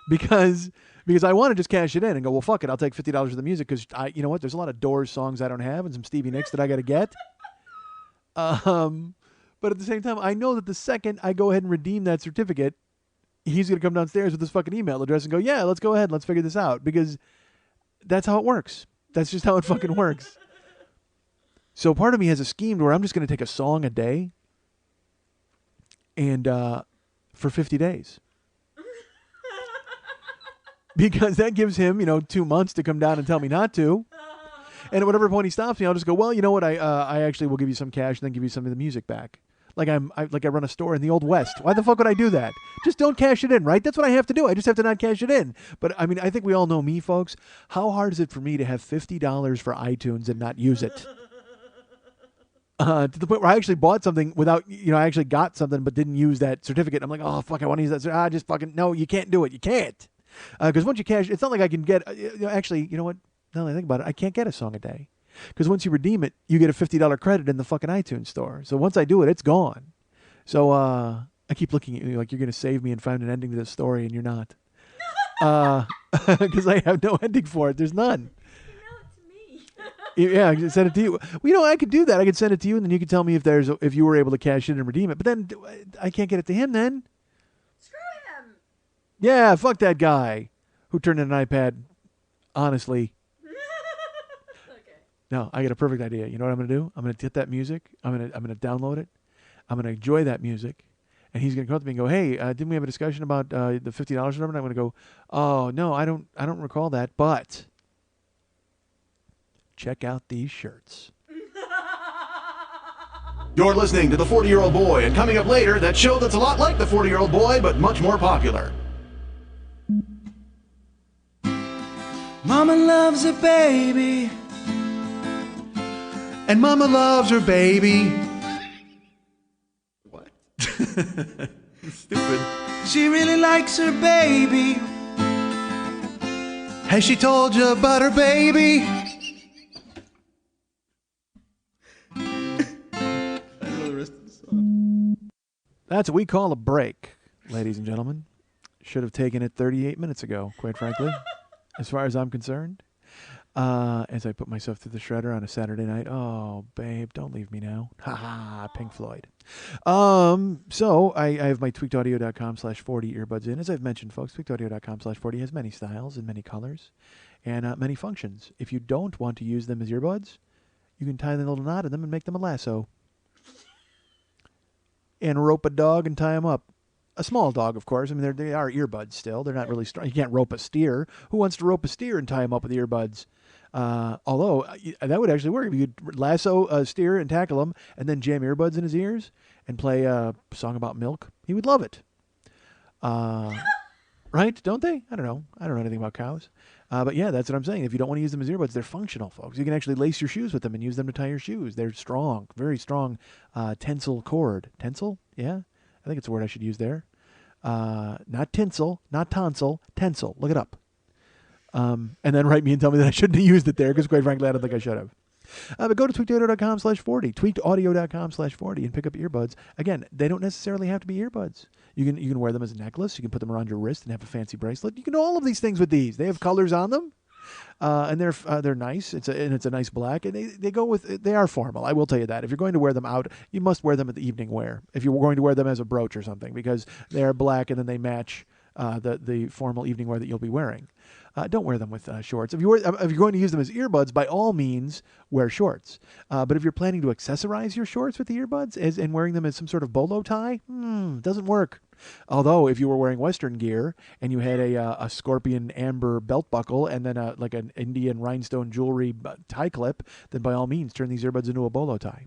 Because I want to just cash it in and go, well, fuck it, I'll take $50 for the music because you know what? There's a lot of Doors songs I don't have and some Stevie Nicks that I got to get. But at the same time, I know that the second I go ahead and redeem that certificate, he's going to come downstairs with his fucking email address and go, yeah, let's go ahead, let's figure this out, because that's how it works. That's just how it fucking works. So part of me has a scheme where I'm just going to take a song a day and for 50 days. Because that gives him, 2 months to come down and tell me not to. And at whatever point he stops me, I'll just go, well, you know what? I actually will give you some cash and then give you some of the music back. Like I run a store in the Old West. Why the fuck would I do that? Just don't cash it in, right? That's what I have to do. I just have to not cash it in. But I mean, I think we all know me, folks. How hard is it for me to have $50 for iTunes and not use it? To the point where I actually bought something without, I actually got something but didn't use that certificate. I'm like, oh, fuck, I want to use that. Just fucking, no, you can't do it. You can't. Because once you cash, it's not like I can get, actually, you know what? Now that I think about it, I can't get a song a day. Because once you redeem it, you get a $50 credit in the fucking iTunes store. So once I do it, it's gone. So I keep looking at you like you're going to save me and find an ending to this story, and you're not. Because I have no ending for it. There's none. Yeah, I can send it to you. Well, I could do that. I could send it to you, and then you could tell me if you were able to cash it and redeem it. But then I can't get it to him then. Screw him. Yeah, fuck that guy who turned in an iPad. Honestly. Okay. No, I got a perfect idea. You know what I'm going to do? I'm going to get that music. I'm going to download it. I'm going to enjoy that music. And he's going to come up to me and go, hey, didn't we have a discussion about the $50 or whatever? And I'm going to go, oh, no, I don't recall that, but check out these shirts. You're listening to The 40-Year-Old Boy, and coming up later, that show that's a lot like The 40-Year-Old Boy, but much more popular. Mama loves her baby, And Mama loves her baby. What? Stupid. she really likes her baby. Has she told you about her baby? That's what we call a break, ladies and gentlemen. Should have taken it 38 minutes ago, quite frankly, as far as I'm concerned. As I put myself through the shredder on a Saturday night. Oh, babe, don't leave me now. Ha ha, Pink Floyd. So I have my tweakedaudio.com/40 earbuds in. As I've mentioned, folks, tweakedaudio.com/40 has many styles and many colors and many functions. If you don't want to use them as earbuds, you can tie a little knot in them and make them a lasso. And rope a dog and tie him up. A small dog, of course. I mean, they are earbuds still. They're not really strong. You can't rope a steer. Who wants to rope a steer and tie him up with earbuds? Although, that would actually work. If you could lasso a steer and tackle him and then jam earbuds in his ears and play a song about milk, he would love it. Right? Don't they? I don't know. I don't know anything about cows. But yeah, that's what I'm saying. If you don't want to use them as earbuds, they're functional, folks. You can actually lace your shoes with them and use them to tie your shoes. They're strong, very strong tensile cord. Tensile? Yeah? I think it's a word I should use there. Not tinsel, not tonsil, tensile. Look it up. And then write me and tell me that I shouldn't have used it there because, quite frankly, I don't think I should have. But go to tweakedaudio.com/40, tweakedaudio.com/40, and pick up earbuds. Again, they don't necessarily have to be earbuds. You can wear them as a necklace. You can put them around your wrist and have a fancy bracelet. You can do all of these things with these. They have colors on them, and they're nice. It's a nice black, and they are formal. I will tell you that. If you're going to wear them out, you must wear them at the evening wear. If you're going to wear them as a brooch or something, because they are black and then they match the formal evening wear that you'll be wearing. Don't wear them with shorts. If you're going to use them as earbuds, by all means, wear shorts. But if you're planning to accessorize your shorts with the earbuds and wearing them as some sort of bolo tie, doesn't work. Although, if you were wearing Western gear and you had a scorpion amber belt buckle and then like an Indian rhinestone jewelry tie clip, then by all means, turn these earbuds into a bolo tie.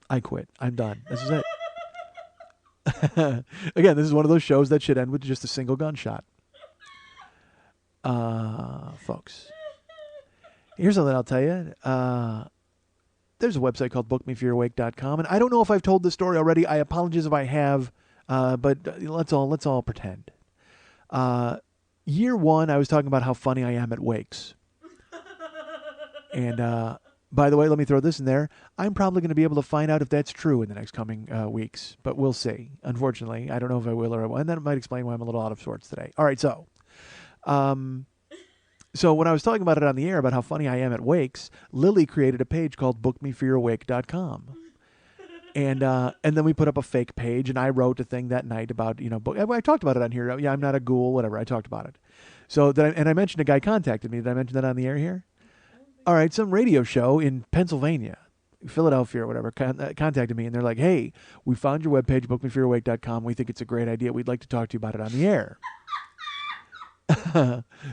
I quit. I'm done. This is it. Again, this is one of those shows that should end with just a single gunshot. Folks. Here's something I'll tell you. There's a website called bookmeifyou'reawake.com, and I don't know if I've told this story already. I apologize if I have, but let's all pretend. Year one, I was talking about how funny I am at wakes. And by the way, let me throw this in there. I'm probably going to be able to find out if that's true in the next coming weeks, but we'll see. Unfortunately, I don't know if I will or I won't, and that might explain why I'm a little out of sorts today. All right, so when I was talking about it on the air about how funny I am at wakes, Lily created a page called bookmeifyou'reawake.com. And then we put up a fake page, and I wrote a thing that night about, I talked about it on here. Yeah, I'm not a ghoul, whatever. I talked about it. So I mentioned a guy contacted me. Did I mention that on the air here? All right, some radio show in Pennsylvania, Philadelphia or whatever, contacted me, and they're like, hey, we found your webpage, bookmeifyou'reawake.com. We think it's a great idea. We'd like to talk to you about it on the air.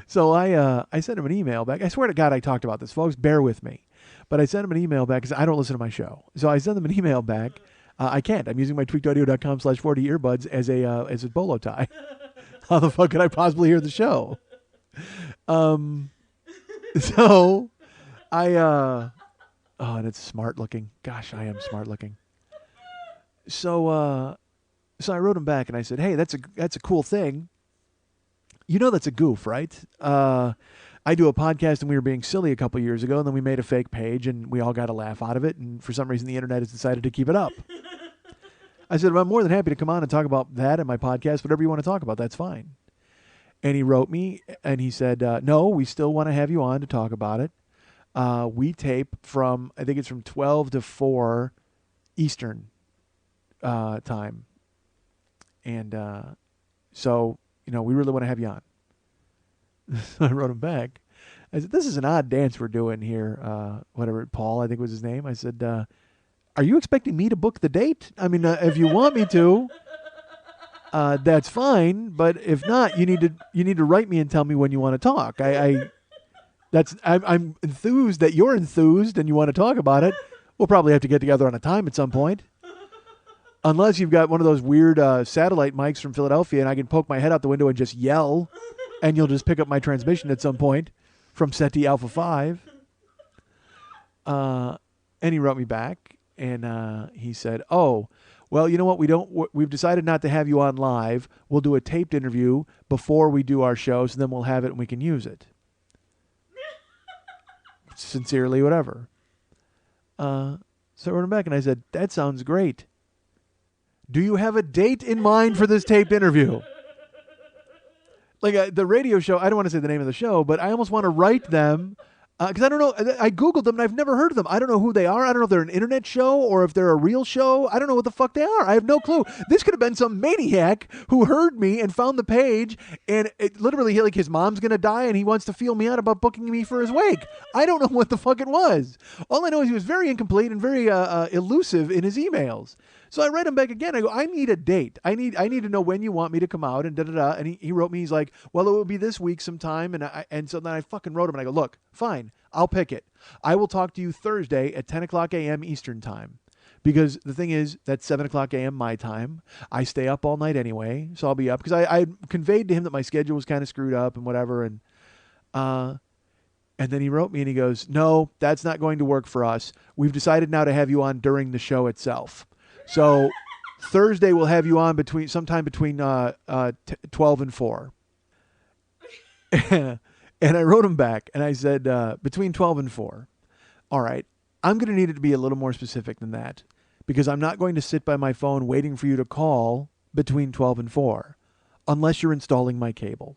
So I sent him an email back. I swear to God I talked about this, folks. Bear with me. But I sent him an email back because I don't listen to my show. So I sent them an email back. I can't. I'm using my tweakedaudio.com/40 earbuds as a bolo tie. How the fuck could I possibly hear the show? So and it's smart looking. Gosh, I am smart looking. So I wrote him back and I said, hey, that's a cool thing. You know that's a goof, right? I do a podcast and we were being silly a couple years ago, and then we made a fake page and we all got a laugh out of it, and for some reason the internet has decided to keep it up. I said, I'm more than happy to come on and talk about that in my podcast. Whatever you want to talk about, that's fine. And he wrote me and he said, no, we still want to have you on to talk about it. We tape from, I think it's from 12 to 4 Eastern time. And so, we really want to have you on. So I wrote him back. I said, this is an odd dance we're doing here. Paul, I think was his name. I said, are you expecting me to book the date? I mean, if you want me to, that's fine. But if not, you need to write me and tell me when you want to talk. I'm enthused that you're enthused and you want to talk about it. We'll probably have to get together on a time at some point. Unless you've got one of those weird satellite mics from Philadelphia and I can poke my head out the window and just yell, and you'll just pick up my transmission at some point from SETI Alpha 5. And he wrote me back, and he said, oh, well, you know what? We've decided not to have you on live. We'll do a taped interview before we do our show, so then we'll have it and we can use it. Sincerely, whatever. So I wrote him back, and I said, that sounds great. Do you have a date in mind for this taped interview? Like the radio show, I don't want to say the name of the show, but I almost want to write them because I don't know. I Googled them and I've never heard of them. I don't know who they are. I don't know if they're an internet show or if they're a real show. I don't know what the fuck they are. I have no clue. This could have been some maniac who heard me and found the page, and it literally, like, his mom's going to die and he wants to feel me out about booking me for his wake. I don't know what the fuck it was. All I know is he was very incomplete and very elusive in his emails. So I read him back again. I go, I need a date. I need to know when you want me to come out and da-da-da. And he wrote me, he's like, well, it will be this week sometime. And so then I fucking wrote him and I go, look, fine, I'll pick it. I will talk to you Thursday at 10 o'clock a.m. Eastern time. Because the thing is, that's 7 o'clock a.m. my time. I stay up all night anyway, so I'll be up. Because I conveyed to him that my schedule was kind of screwed up and whatever. And then he wrote me and he goes, no, that's not going to work for us. We've decided now to have you on during the show itself. So Thursday we'll have you on sometime between 12 and 4. And And I wrote him back, and I said, between 12 and 4. All right, I'm going to need it to be a little more specific than that, because I'm not going to sit by my phone waiting for you to call between 12 and 4, unless you're installing my cable.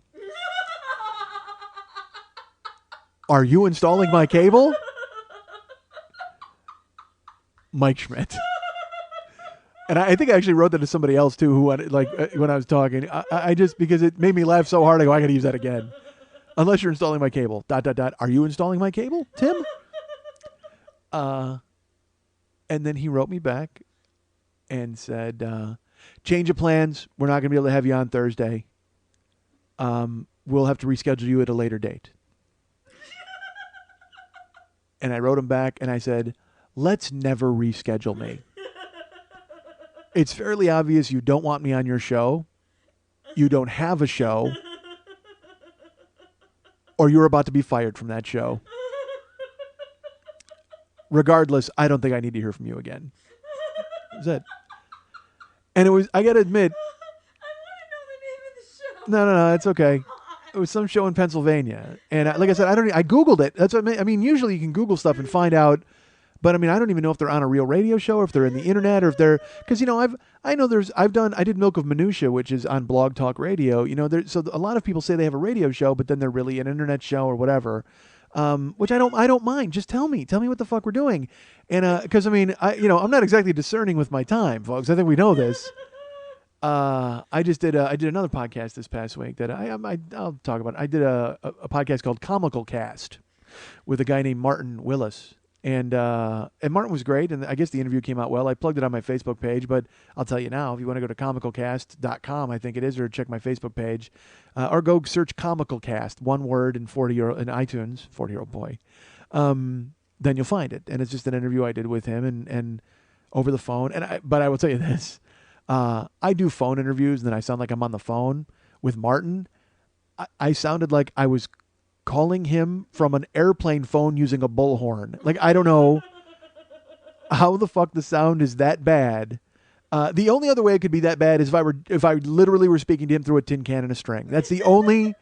Are you installing my cable? Mike Schmidt. And I think I actually wrote that to somebody else too, who when I was talking, I just, because it made me laugh so hard, I go, I got to use that again. Unless you're installing my cable. ... Are you installing my cable, Tim? And then he wrote me back and said, change of plans. We're not going to be able to have you on Thursday. We'll have to reschedule you at a later date. And I wrote him back and I said, let's never reschedule me. It's fairly obvious you don't want me on your show. You don't have a show. Or you're about to be fired from that show. Regardless, I don't think I need to hear from you again. That's it. And it was, I got to admit. I want to know the name of the show. No, it's okay. It was some show in Pennsylvania. And like I said, I Googled it. That's what I mean. Usually you can Google stuff and find out. But I mean, I don't even know if they're on a real radio show or if they're in the internet or if they're, because I did Milk of Minutia, which is on Blog Talk Radio. So a lot of people say they have a radio show, but then they're really an internet show or whatever. Which I don't mind. Just tell me what the fuck we're doing. And because I mean, I'm not exactly discerning with my time, folks. I think we know this. I did another podcast this past week that I'll talk about. I did a podcast called Comical Cast with a guy named Martin Willis. And Martin was great, and I guess the interview came out well. I plugged it on my Facebook page, but I'll tell you now, if you want to go to comicalcast.com, I think it is, or check my Facebook page, or go search Comical Cast, one word, in iTunes, 40-year-old boy, then you'll find it. And it's just an interview I did with him and over the phone. But I will tell you this, I do phone interviews, and then I sound like I'm on the phone with Martin. I sounded like I was calling him from an airplane phone using a bullhorn. Like, I don't know how the fuck the sound is that bad. The only other way it could be that bad is if I literally were speaking to him through a tin can and a string. That's the only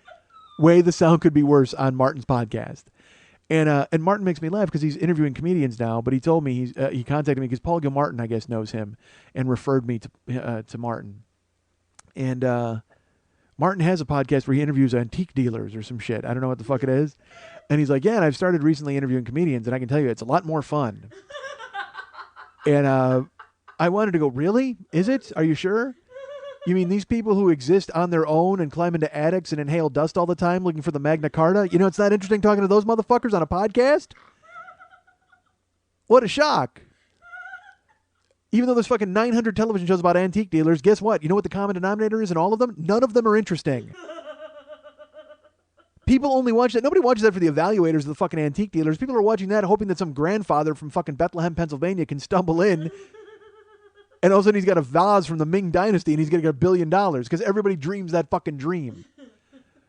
way the sound could be worse on Martin's podcast. And Martin makes me laugh because he's interviewing comedians now, but he told me he contacted me because Paul Gilmartin, I guess, knows him and referred me to Martin. And Martin has a podcast where he interviews antique dealers or some shit. I don't know what the fuck it is. And he's like, yeah, and I've started recently interviewing comedians, and I can tell you it's a lot more fun. And I wanted to go, really? Is it? Are you sure? You mean these people who exist on their own and climb into attics and inhale dust all the time looking for the Magna Carta? It's not interesting talking to those motherfuckers on a podcast? What a shock. Even though there's fucking 900 television shows about antique dealers, guess what? You know what the common denominator is in all of them? None of them are interesting. People only watch that. Nobody watches that for the evaluators of the fucking antique dealers. People are watching that hoping that some grandfather from fucking Bethlehem, Pennsylvania can stumble in and all of a sudden he's got a vase from the Ming Dynasty and he's going to get $1 billion because everybody dreams that fucking dream.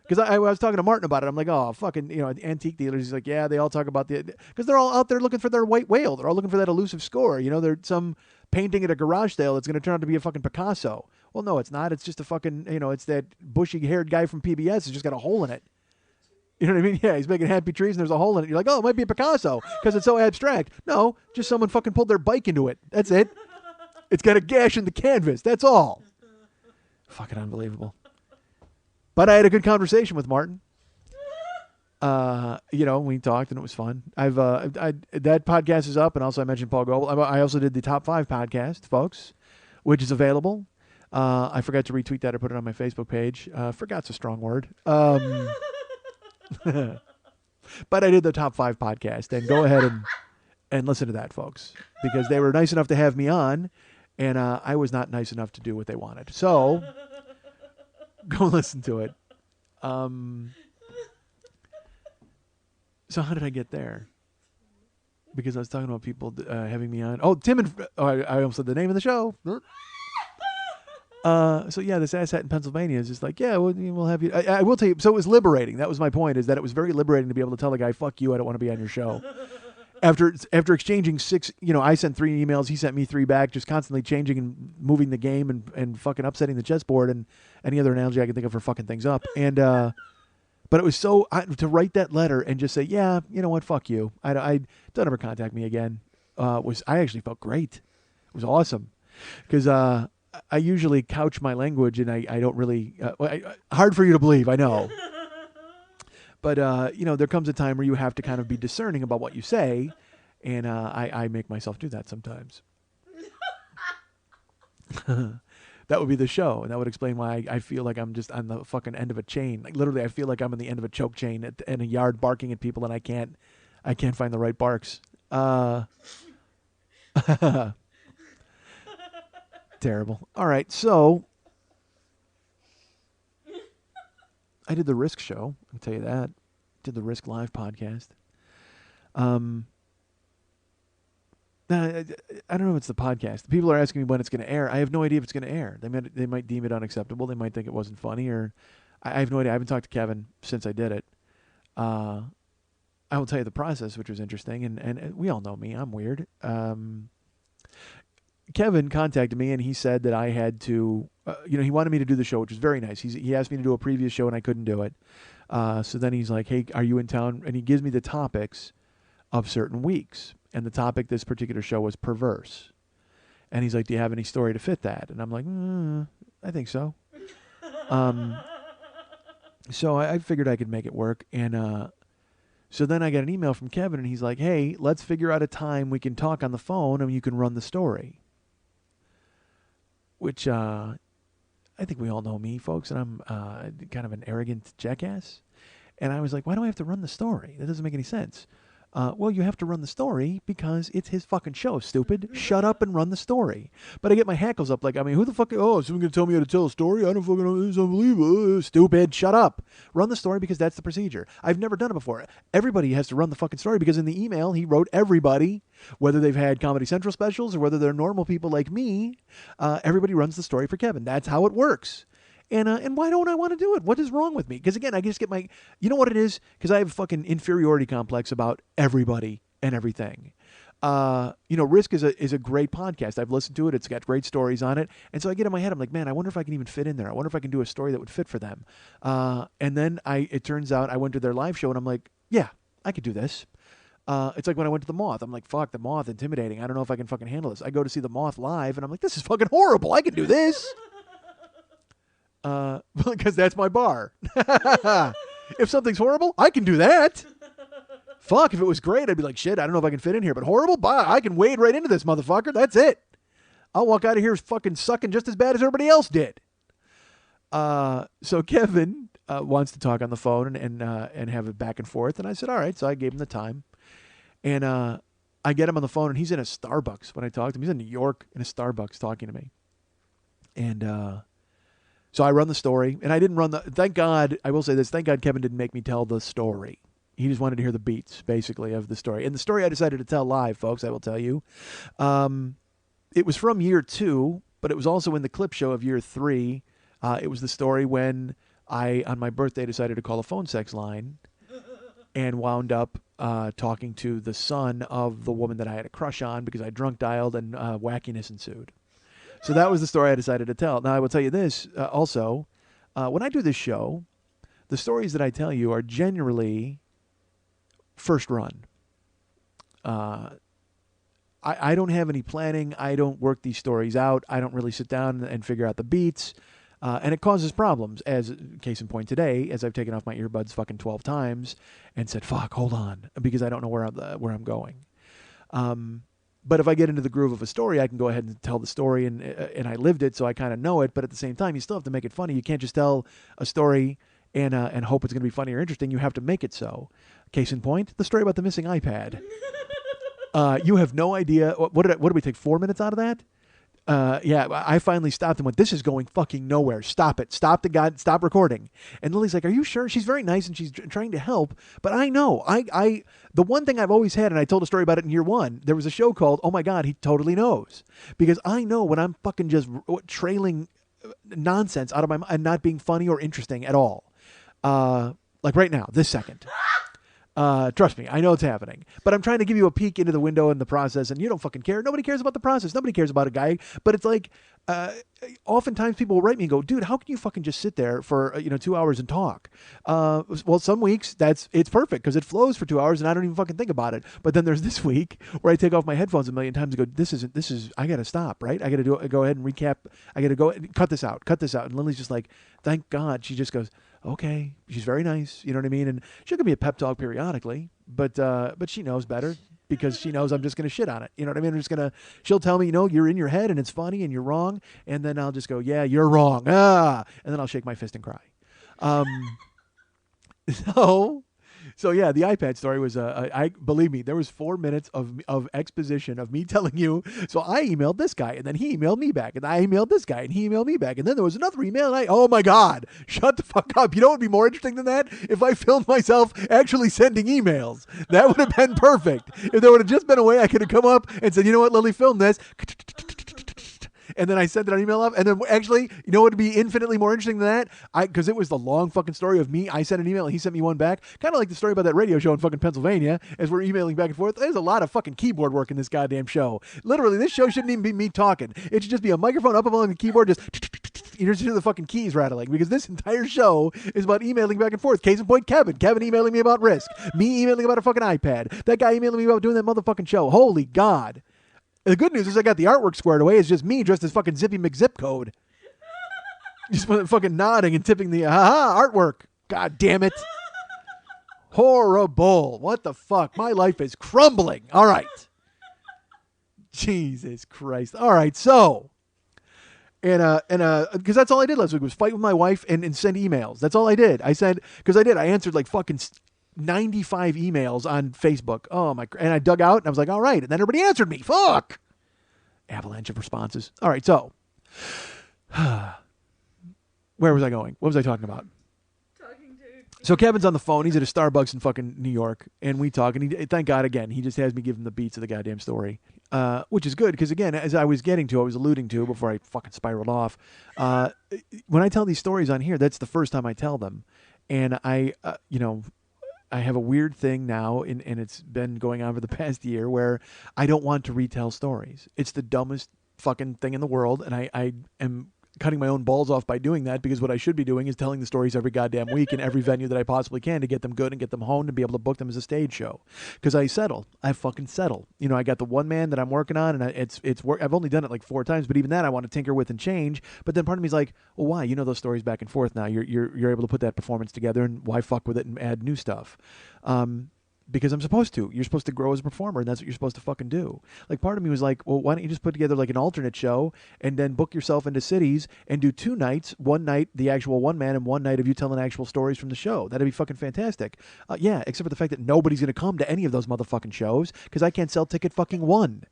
Because I was talking to Martin about it. I'm like, oh, fucking, antique dealers. He's like, yeah, they all talk about because they're all out there looking for their white whale. They're all looking for that elusive score. There's some painting at a garage sale that's going to turn out to be a fucking Picasso. Well, no, it's not. It's just a fucking, it's that bushy-haired guy from PBS who's just got a hole in it. You know what I mean? Yeah, he's making happy trees and there's a hole in it. You're like, oh, it might be a Picasso because it's so abstract. No, just someone fucking pulled their bike into it. That's it. It's got a gash in the canvas. That's all. Fucking unbelievable. But I had a good conversation with Martin. We talked and it was fun. That podcast is up, and also I mentioned Paul Goebel. I also did the Top 5 podcast, folks, which is available. I forgot to retweet that or put it on my Facebook page. Forgot's a strong word. But I did the Top 5 podcast, and go ahead and listen to that, folks, because they were nice enough to have me on, and I was not nice enough to do what they wanted. So go listen to it. So how did I get there? Because I was talking about people having me on. Oh, Tim and... Oh, I almost said the name of the show. So yeah, this asshat in Pennsylvania is just like, yeah, we'll have you. I will tell you. So it was liberating. That was my point, is that it was very liberating to be able to tell the guy, fuck you, I don't want to be on your show. After exchanging 6, I sent 3 emails, he sent me 3 back, just constantly changing and moving the game and fucking upsetting the chessboard and any other analogy I can think of for fucking things up. And But it was to write that letter and just say, yeah, you know what, fuck you. I don't ever contact me again. I actually felt great. It was awesome. Because I usually couch my language and I don't really, hard for you to believe, I know. But, there comes a time where you have to kind of be discerning about what you say. And I make myself do that sometimes. That would be the show, and that would explain why I feel like I'm just on the fucking end of a chain. Like literally, I feel like I'm on the end of a choke chain in a yard, barking at people, and I can't find the right barks. Terrible. All right, so I did the Risk show. I'll tell you that. Did the Risk Live podcast. I don't know if it's the podcast. People are asking me when it's going to air. I have no idea if it's going to air. They might deem it unacceptable. They might think it wasn't funny, or I have no idea. I haven't talked to Kevin since I did it. I will tell you the process, which was interesting, and we all know me. I'm weird. Kevin contacted me, and he said that I had to, he wanted me to do the show, which was very nice. He asked me to do a previous show, and I couldn't do it. So then he's like, hey, are you in town? And he gives me the topics of certain weeks. And the topic this particular show was perverse. And he's like, do you have any story to fit that? And I'm like, I think so. So I figured I could make it work. And so then I got an email from Kevin, and he's like, hey, let's figure out a time we can talk on the phone and you can run the story. Which I think we all know me, folks, and I'm kind of an arrogant jackass. And I was like, why do I have to run the story? That doesn't make any sense. Well, you have to run the story because it's his fucking show, stupid. Shut up and run the story. But I get my hackles up like, who the fuck, is someone going to tell me how to tell a story? I don't fucking know, it's unbelievable. Stupid, shut up. Run the story because that's the procedure. I've never done it before. Everybody has to run the fucking story because in the email he wrote everybody, whether they've had Comedy Central specials or whether they're normal people like me, everybody runs the story for Kevin. That's how it works. And why don't I want to do it? What is wrong with me? Because again, I just get you know what it is? Because I have a fucking inferiority complex about everybody and everything. Risk is a great podcast. I've listened to it. It's got great stories on it. And so I get in my head, I'm like, man, I wonder if I can even fit in there. I wonder if I can do a story that would fit for them. And then it turns out I went to their live show and I'm like, yeah, I could do this. It's like when I went to the Moth. I'm like, fuck, the Moth, intimidating. I don't know if I can fucking handle this. I go to see the Moth live and I'm like, this is fucking horrible. I can do this. Because that's my bar. If something's horrible, I can do that. Fuck, if it was great, I'd be like, shit, I don't know if I can fit in here. But horrible? Bah, I can wade right into this motherfucker. That's it. I'll walk out of here fucking sucking just as bad as everybody else did. So Kevin wants to talk on the phone and have it back and forth. And I said, all right. So I gave him the time. And I get him on the phone, and he's in a Starbucks when I talked to him. He's in New York in a Starbucks talking to me. And so I run the story, and I didn't run thank God, I will say this, thank God Kevin didn't make me tell the story. He just wanted to hear the beats, basically, of the story. And the story I decided to tell live, folks, I will tell you. It was from year 2, but it was also in the clip show of year 3. It was the story when I, on my birthday, decided to call a phone sex line and wound up talking to the son of the woman that I had a crush on because I drunk dialed and wackiness ensued. So that was the story I decided to tell. Now, I will tell you this also. When I do this show, the stories that I tell you are generally first run. I don't have any planning. I don't work these stories out. I don't really sit down and figure out the beats. And it causes problems, as case in point today, as I've taken off my earbuds fucking 12 times and said, fuck, hold on, because I don't know where I'm going. But if I get into the groove of a story, I can go ahead and tell the story, and I lived it, so I kind of know it. But at the same time, you still have to make it funny. You can't just tell a story and hope it's going to be funny or interesting. You have to make it so. Case in point, the story about the missing iPad. You have no idea. What did we take 4 minutes out of that? Yeah, I finally stopped and went, this is going fucking nowhere. Stop it. Stop recording. And Lily's like, are you sure? She's very nice and she's trying to help. But I know, the one thing I've always had, and I told a story about it in year 1, there was a show called, Oh My God, He Totally Knows. Because I know when I'm fucking just trailing nonsense out of my mind and not being funny or interesting at all. Like right now, this second. Trust me, I know it's happening. But I'm trying to give you a peek into the window and the process, and you don't fucking care. Nobody cares about the process. Nobody cares about a guy. But it's like, oftentimes people will write me and go, dude, how can you fucking just sit there for 2 hours and talk? Well, some weeks it's perfect because it flows for 2 hours and I don't even fucking think about it. But then there's this week where I take off my headphones a million times and go, this is I gotta stop, right? I gotta go ahead and recap. I gotta go and cut this out. And Lily's just like, thank God. She just goes, okay. She's very nice. You know what I mean? And she'll give me a pep talk periodically, but she knows better because she knows I'm just going to shit on it. You know what I mean? She'll tell me, you're in your head and it's funny and you're wrong. And then I'll just go, yeah, you're wrong. And then I'll shake my fist and cry. So yeah, the iPad story was, believe me, there was 4 minutes of exposition of me telling you. So I emailed this guy and then he emailed me back and I emailed this guy and he emailed me back. And then there was another email and oh my God, shut the fuck up. You know what would be more interesting than that? If I filmed myself actually sending emails, that would have been perfect. If there would have just been a way I could have come up and said, you know what, Lily, film this. And then I sent an email up. And then actually, you know what would be infinitely more interesting than that? Because it was the long fucking story of me. I sent an email and he sent me one back. Kind of like the story about that radio show in fucking Pennsylvania as we're emailing back and forth. There's a lot of fucking keyboard work in this goddamn show. Literally, this show shouldn't even be me talking. It should just be a microphone up on the keyboard, just you just hear the fucking keys rattling because this entire show is about emailing back and forth. Case in point, Kevin emailing me about Risk. Me emailing about a fucking iPad. That guy emailing me about doing that motherfucking show. Holy God. The good news is I got the artwork squared away. It's just me dressed as fucking Zippy McZip Code. Just fucking nodding and tipping the artwork. God damn it. Horrible. What the fuck? My life is crumbling. All right. Jesus Christ. All right. So, and because that's all I did last week was fight with my wife and send emails. That's all I did. I answered like fucking 95 emails on Facebook. Oh my! And I dug out and I was like, all right. And then everybody answered me. Fuck. Avalanche of responses. All right. So, where was I going? What was I talking about? So Kevin's on the phone. He's at a Starbucks in fucking New York, and we talk. And thank God again, he just has me give him the beats of the goddamn story, which is good because again, as I was alluding to before I fucking spiraled off. When I tell these stories on here, that's the first time I tell them, and I have a weird thing now, and it's been going on for the past year where I don't want to retell stories. It's the dumbest fucking thing in the world, and I am cutting my own balls off by doing that because what I should be doing is telling the stories every goddamn week in every venue that I possibly can to get them good and get them honed and be able to book them as a stage show. Because I fucking settle. I got the one man that I'm working on, and it's work. I've only done it like 4 times, but even that I want to tinker with and change. But then part of me is like, well, why? Those stories back and forth now. You're able to put that performance together, and why fuck with it and add new stuff? Because I'm supposed to. You're supposed to grow as a performer, and that's what you're supposed to fucking do. Like, part of me was like, well, why don't you just put together like an alternate show and then book yourself into cities and do 2 nights, one night the actual one man and one night of you telling actual stories from the show. That'd be fucking fantastic. Yeah, except for the fact that nobody's going to come to any of those motherfucking shows because I can't sell ticket fucking one.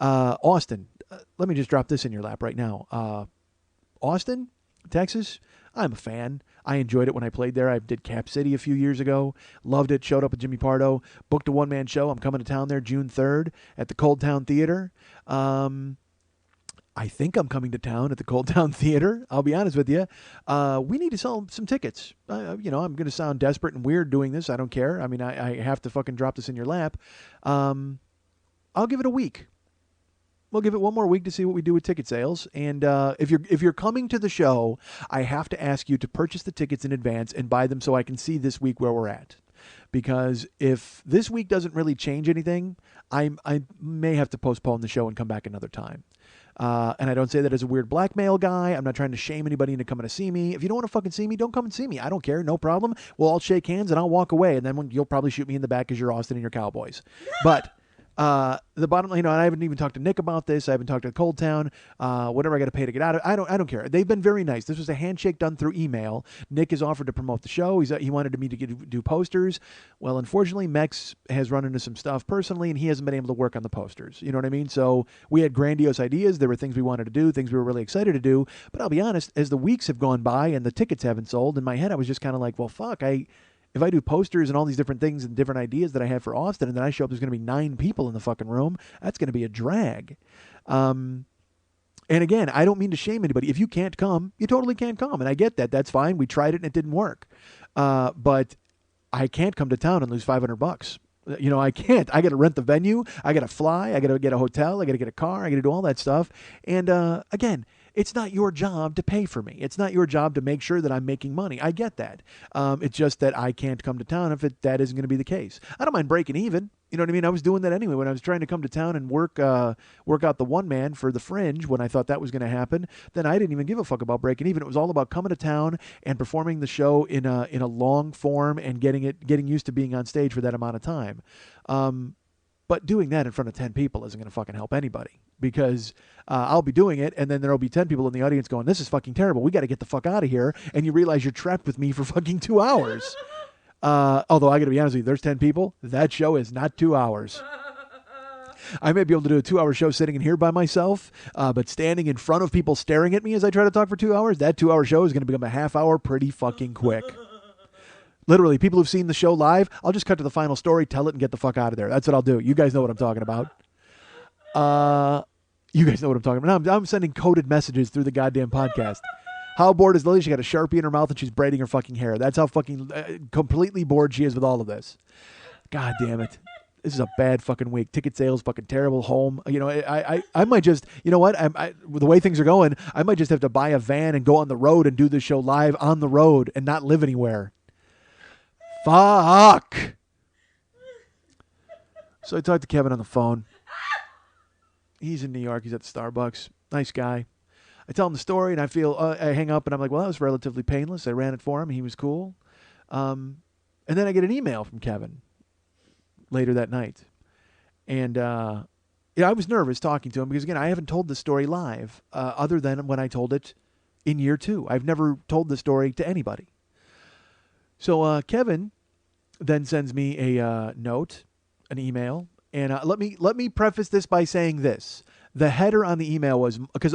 Austin, let me just drop this in your lap right now. Austin, Texas, I'm a fan. I enjoyed it when I played there. I did Cap City a few years ago. Loved it. Showed up with Jimmy Pardo. Booked a one-man show. I'm coming to town there June 3rd at the Cold Town Theater. I think I'm coming to town at the Cold Town Theater. I'll be honest with you. We need to sell some tickets. I'm going to sound desperate and weird doing this. I don't care. I mean, I have to fucking drop this in your lap. I'll give it a week. We'll give it one more week to see what we do with ticket sales. And if you're coming to the show, I have to ask you to purchase the tickets in advance and buy them so I can see this week where we're at. Because if this week doesn't really change anything, I may have to postpone the show and come back another time. And I don't say that as a weird blackmail guy. I'm not trying to shame anybody into coming to see me. If you don't want to fucking see me, don't come and see me. I don't care. No problem. We'll all shake hands and I'll walk away. And then you'll probably shoot me in the back because you're Austin and your Cowboys. But the bottom line, and I haven't even talked to Nick about this. I haven't talked to Cold Town. Whatever I got to pay to get out of it, I don't care. They've been very nice. This was a handshake done through email. Nick has offered to promote the show. He wanted me to do posters. Well, unfortunately, Mex has run into some stuff personally, and he hasn't been able to work on the posters. You know what I mean? So we had grandiose ideas. There were things we wanted to do, things we were really excited to do. But I'll be honest, as the weeks have gone by and the tickets haven't sold, in my head I was just kind of like, well, fuck, if I do posters and all these different things and different ideas that I have for Austin, and then I show up, there's going to be 9 people in the fucking room, that's going to be a drag. And again, I don't mean to shame anybody. If you can't come, you totally can't come. And I get that. That's fine. We tried it and it didn't work. But I can't come to town and lose $500. You know, I can't. I got to rent the venue. I got to fly. I got to get a hotel. I got to get a car. I got to do all that stuff. And again, it's not your job to pay for me. It's not your job to make sure that I'm making money. I get that. It's just that I can't come to town if that isn't going to be the case. I don't mind breaking even. You know what I mean? I was doing that anyway when I was trying to come to town and work out the one man for the Fringe when I thought that was going to happen. Then I didn't even give a fuck about breaking even. It was all about coming to town and performing the show in a long form and getting used to being on stage for that amount of time. But doing that in front of 10 people isn't going to fucking help anybody because I'll be doing it and then there'll be 10 people in the audience going, this is fucking terrible. We got to get the fuck out of here. And you realize you're trapped with me for fucking 2 hours. Although I got to be honest with you, there's 10 people. That show is not 2 hours. I may be able to do a 2-hour show sitting in here by myself, but standing in front of people staring at me as I try to talk for 2 hours, that 2-hour show is going to become a half hour pretty fucking quick. Literally, people who've seen the show live, I'll just cut to the final story, tell it, and get the fuck out of there. That's what I'll do. You guys know what I'm talking about. You guys know what I'm talking about. Now I'm sending coded messages through the goddamn podcast. How bored is Lily? She got a Sharpie in her mouth and she's braiding her fucking hair. That's how fucking completely bored she is with all of this. God damn it. This is a bad fucking week. Ticket sales, fucking terrible. Home. You know, I might just, you know what? With the way things are going, I might just have to buy a van and go on the road and do this show live on the road and not live anywhere. Fuck. So I talked to Kevin on the phone. He's in New York. He's at the Starbucks. Nice guy. I tell him the story, and I hang up, and I'm like, well, that was relatively painless. I ran it for him. He was cool. And then I get an email from Kevin later that night. And I was nervous talking to him because, again, I haven't told this story live other than when I told it in year 2. I've never told the story to anybody. So Kevin then sends me a note, an email, and let me preface this by saying this. The header on the email was, because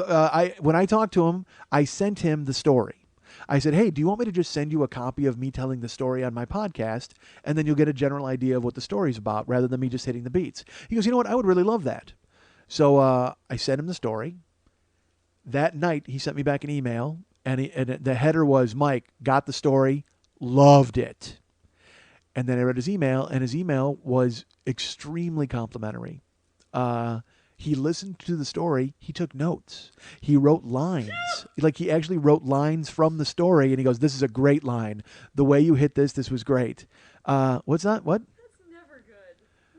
when I talked to him, I sent him the story. I said, hey, do you want me to just send you a copy of me telling the story on my podcast, and then you'll get a general idea of what the story's about, rather than me just hitting the beats? He goes, you know what, I would really love that. So I sent him the story. That night, he sent me back an email, and the header was, Mike, got the story, loved it. And then I read his email, and his email was extremely complimentary. He listened to the story. He took notes. He wrote lines. Like, he actually wrote lines from the story, and he goes, this is a great line. The way you hit this was great. What's that? What? That's never good.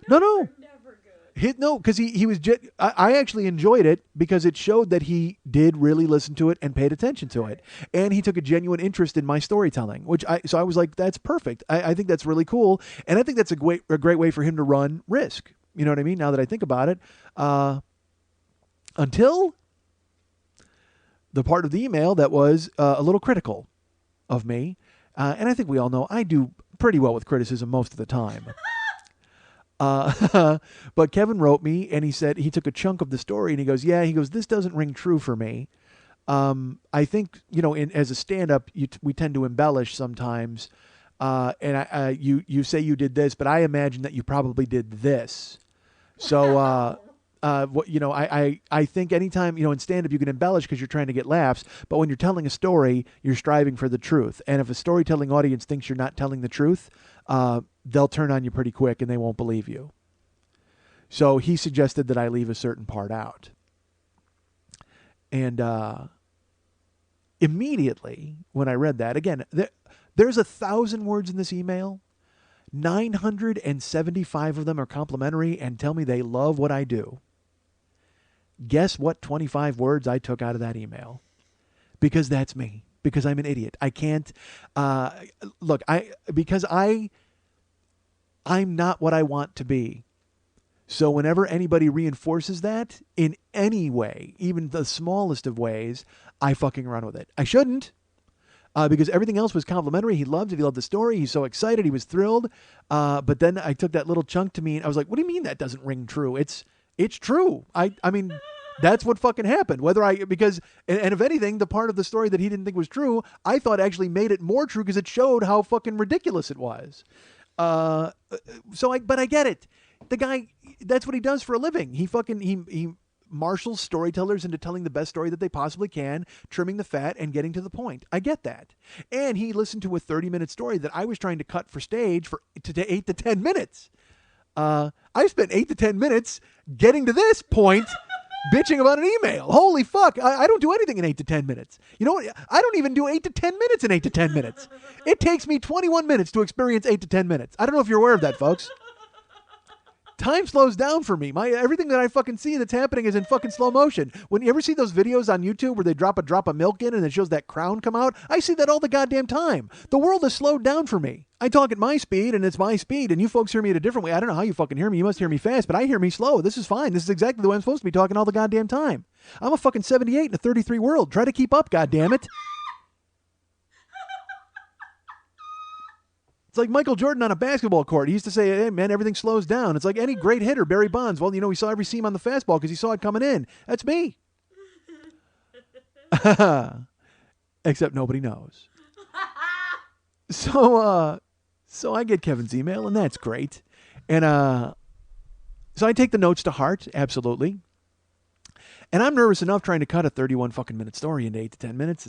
No. Never good. No, because he was. I actually enjoyed it because it showed that he did really listen to it and paid attention to it, and he took a genuine interest in my storytelling. So I was like, that's perfect. I think that's really cool, and I think that's a great way for him to run Risk. You know what I mean? Now that I think about it, until the part of the email that was a little critical of me, and I think we all know I do pretty well with criticism most of the time. But Kevin wrote me, and he said he took a chunk of the story, and he goes, this doesn't ring true for me. I think, as a stand-up, we tend to embellish sometimes, and you say you did this, but I imagine that you probably did this. So, I think anytime, in stand-up you can embellish because you're trying to get laughs, but when you're telling a story, you're striving for the truth. And if a storytelling audience thinks you're not telling the truth, they'll turn on you pretty quick and they won't believe you. So he suggested that I leave a certain part out. And immediately when I read that, again, there's 1,000 words in this email. 975 of them are complimentary and tell me they love what I do. Guess what 25 words I took out of that email? Because that's me. Because I'm an idiot. I can't because I'm not what I want to be. So whenever anybody reinforces that in any way, even the smallest of ways, I fucking run with it. I shouldn't. Because everything else was complimentary. He loved it. He loved the story. He's so excited. He was thrilled. But then I took that little chunk to me, and I was like, what do you mean that doesn't ring true? It's true. I mean, that's what fucking happened. And if anything, the part of the story that he didn't think was true, I thought actually made it more true because it showed how fucking ridiculous it was. But I get it. The guy, that's what he does for a living. He marshals storytellers into telling the best story that they possibly can, trimming the fat and getting to the point. I get that. And he listened to a 30-minute story that I was trying to cut for stage to 8 to 10 minutes. I spent 8 to 10 minutes getting to this point, bitching about an email. Holy fuck. I don't do anything in 8 to 10 minutes. You know what? I don't even do 8 to 10 minutes in 8 to 10 minutes. It takes me 21 minutes to experience 8 to 10 minutes. I don't know if you're aware of that, folks. Time slows down for me. Everything that I fucking see that's happening is in fucking slow motion. When you ever see those videos on YouTube where they drop a drop of milk in and it shows that crown come out, I see that all the goddamn time. The world has slowed down for me. I talk at my speed and it's my speed, and you folks hear me at a different way. I don't know how you fucking hear me. You must hear me fast, but I hear me slow. This is fine. This is exactly the way I'm supposed to be talking all the goddamn time. I'm a fucking 78 in a 33 world. Try to keep up, goddammit. It's like Michael Jordan on a basketball court. He used to say, hey, man, everything slows down. It's like any great hitter, Barry Bonds. Well, he saw every seam on the fastball because he saw it coming in. That's me. Except nobody knows. So I get Kevin's email, and that's great. And so I take the notes to heart, absolutely. And I'm nervous enough trying to cut a 31 fucking minute story into 8 to 10 minutes,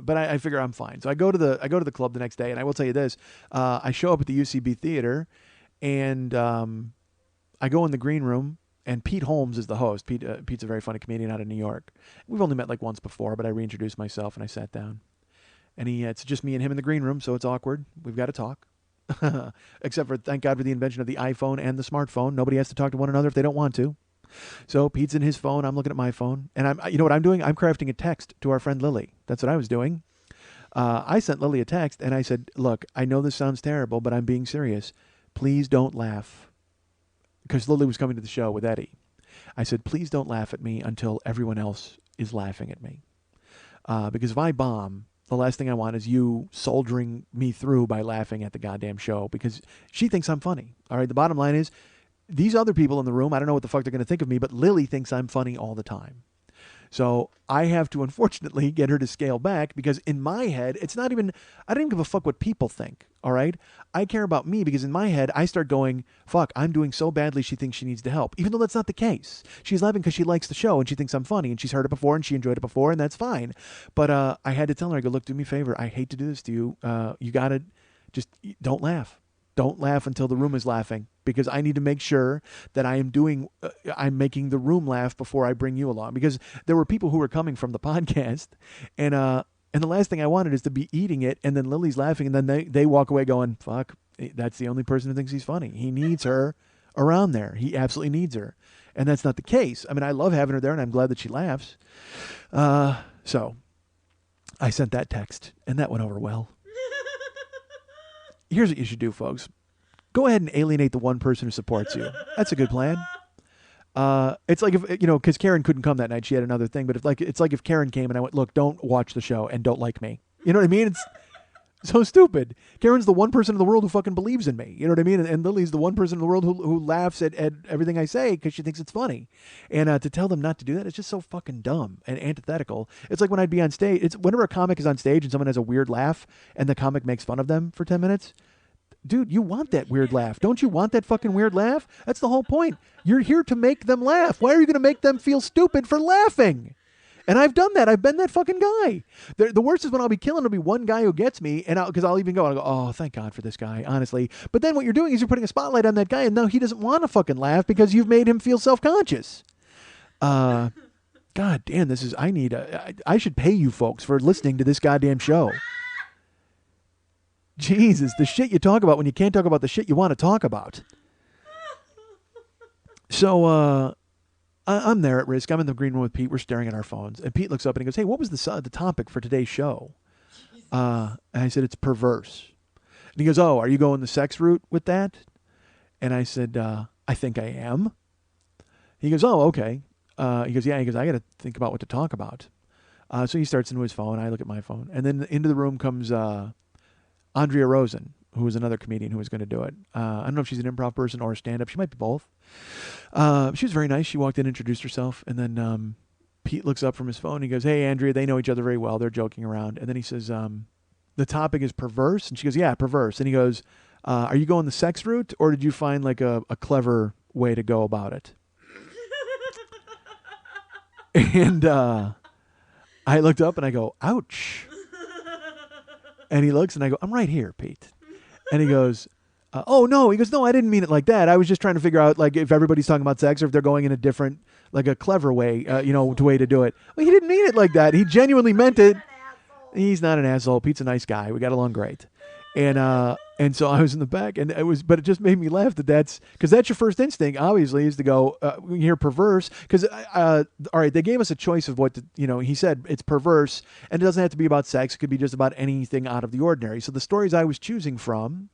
but I figure I'm fine. So I go to the club the next day, and I will tell you this: I show up at the UCB theater, and I go in the green room, and Pete Holmes is the host. Pete's a very funny comedian out of New York. We've only met like once before, but I reintroduced myself and I sat down, and it's just me and him in the green room, so it's awkward. We've got to talk. Except for, thank God for the invention of the iPhone and the smartphone. Nobody has to talk to one another if they don't want to. So Pete's in his phone, I'm looking at my phone, and you know what I'm doing? I'm crafting a text to our friend Lily. That's what I was doing. I sent Lily a text, and I said, look, I know this sounds terrible, but I'm being serious. Please don't laugh. Because Lily was coming to the show with Eddie. I said, please don't laugh at me until everyone else is laughing at me. Because if I bomb, the last thing I want is you soldiering me through by laughing at the goddamn show, because she thinks I'm funny. All right, the bottom line is, these other people in the room, I don't know what the fuck they're going to think of me, but Lily thinks I'm funny all the time. So I have to, unfortunately, get her to scale back, because in my head, I don't even give a fuck what people think, all right? I care about me, because in my head, I start going, fuck, I'm doing so badly she thinks she needs to help, even though that's not the case. She's laughing because she likes the show, and she thinks I'm funny, and she's heard it before, and she enjoyed it before, and that's fine. But I had to tell her, I go, look, do me a favor. I hate to do this to you. You got to just don't laugh. Don't laugh until the room is laughing, because I need to make sure that I'm making the room laugh before I bring you along, because there were people who were coming from the podcast, and the last thing I wanted is to be eating it, and then Lily's laughing, and then they walk away going, fuck, that's the only person who thinks he's funny. He needs her around there. He absolutely needs her. And that's not the case. I mean, I love having her there, and I'm glad that she laughs. So I sent that text, and that went over well. Here's what you should do, folks. Go ahead and alienate the one person who supports you. That's a good plan. It's like if, because Karen couldn't come that night. She had another thing. But it's like if Karen came and I went, look, don't watch the show and don't like me. You know what I mean? It's so stupid. Karen's the one person in the world who fucking believes in me. You know what I mean? And Lily's the one person in the world who laughs at everything I say because she thinks it's funny. And to tell them not to do that, it's just so fucking dumb and antithetical. It's like when I'd be on stage. It's whenever a comic is on stage and someone has a weird laugh and the comic makes fun of them for 10 minutes. Dude, you want that weird laugh. Don't you want that fucking weird laugh? That's the whole point. You're here to make them laugh. Why are you going to make them feel stupid for laughing? And I've done that. I've been that fucking guy. The worst is when I'll be killing, there'll be one guy who gets me, and because I'll even go, oh, thank God for this guy, honestly. But then what you're doing is you're putting a spotlight on that guy, and now he doesn't want to fucking laugh because you've made him feel self-conscious. God damn, I should pay you folks for listening to this goddamn show. Jesus, the shit you talk about when you can't talk about the shit you want to talk about. So, I'm there at risk. I'm in the green room with Pete. We're staring at our phones. And Pete looks up and he goes, hey, what was the topic for today's show? And I said, it's perverse. And he goes, oh, are you going the sex route with that? And I said, I think I am. He goes, oh, okay. He goes, yeah. He goes, I got to think about what to talk about. So he starts into his phone. I look at my phone. And then into the room comes Andrea Rosen, who was another comedian who was going to do it. I don't know if she's an improv person or a stand-up. She might be both. She was very nice. She walked in, introduced herself, and then Pete looks up from his phone. He goes, hey, Andrea, they know each other very well. They're joking around. And then he says, the topic is perverse? And she goes, yeah, perverse. And he goes, are you going the sex route, or did you find like a clever way to go about it? And I looked up and I go, ouch. And he looks and I go, I'm right here, Pete. And he goes, oh, no. He goes, no, I didn't mean it like that. I was just trying to figure out, like, if everybody's talking about sex or if they're going in a different, like a clever way, way to do it. Well, he didn't mean it like that. He genuinely meant it. He's not an asshole. Pete's a nice guy. We got along great. And so I was in the back, and but it just made me laugh that's because that's your first instinct, obviously, is to go, when you hear perverse, because, all right, they gave us a choice of what, he said it's perverse, and it doesn't have to be about sex. It could be just about anything out of the ordinary. So the stories I was choosing from,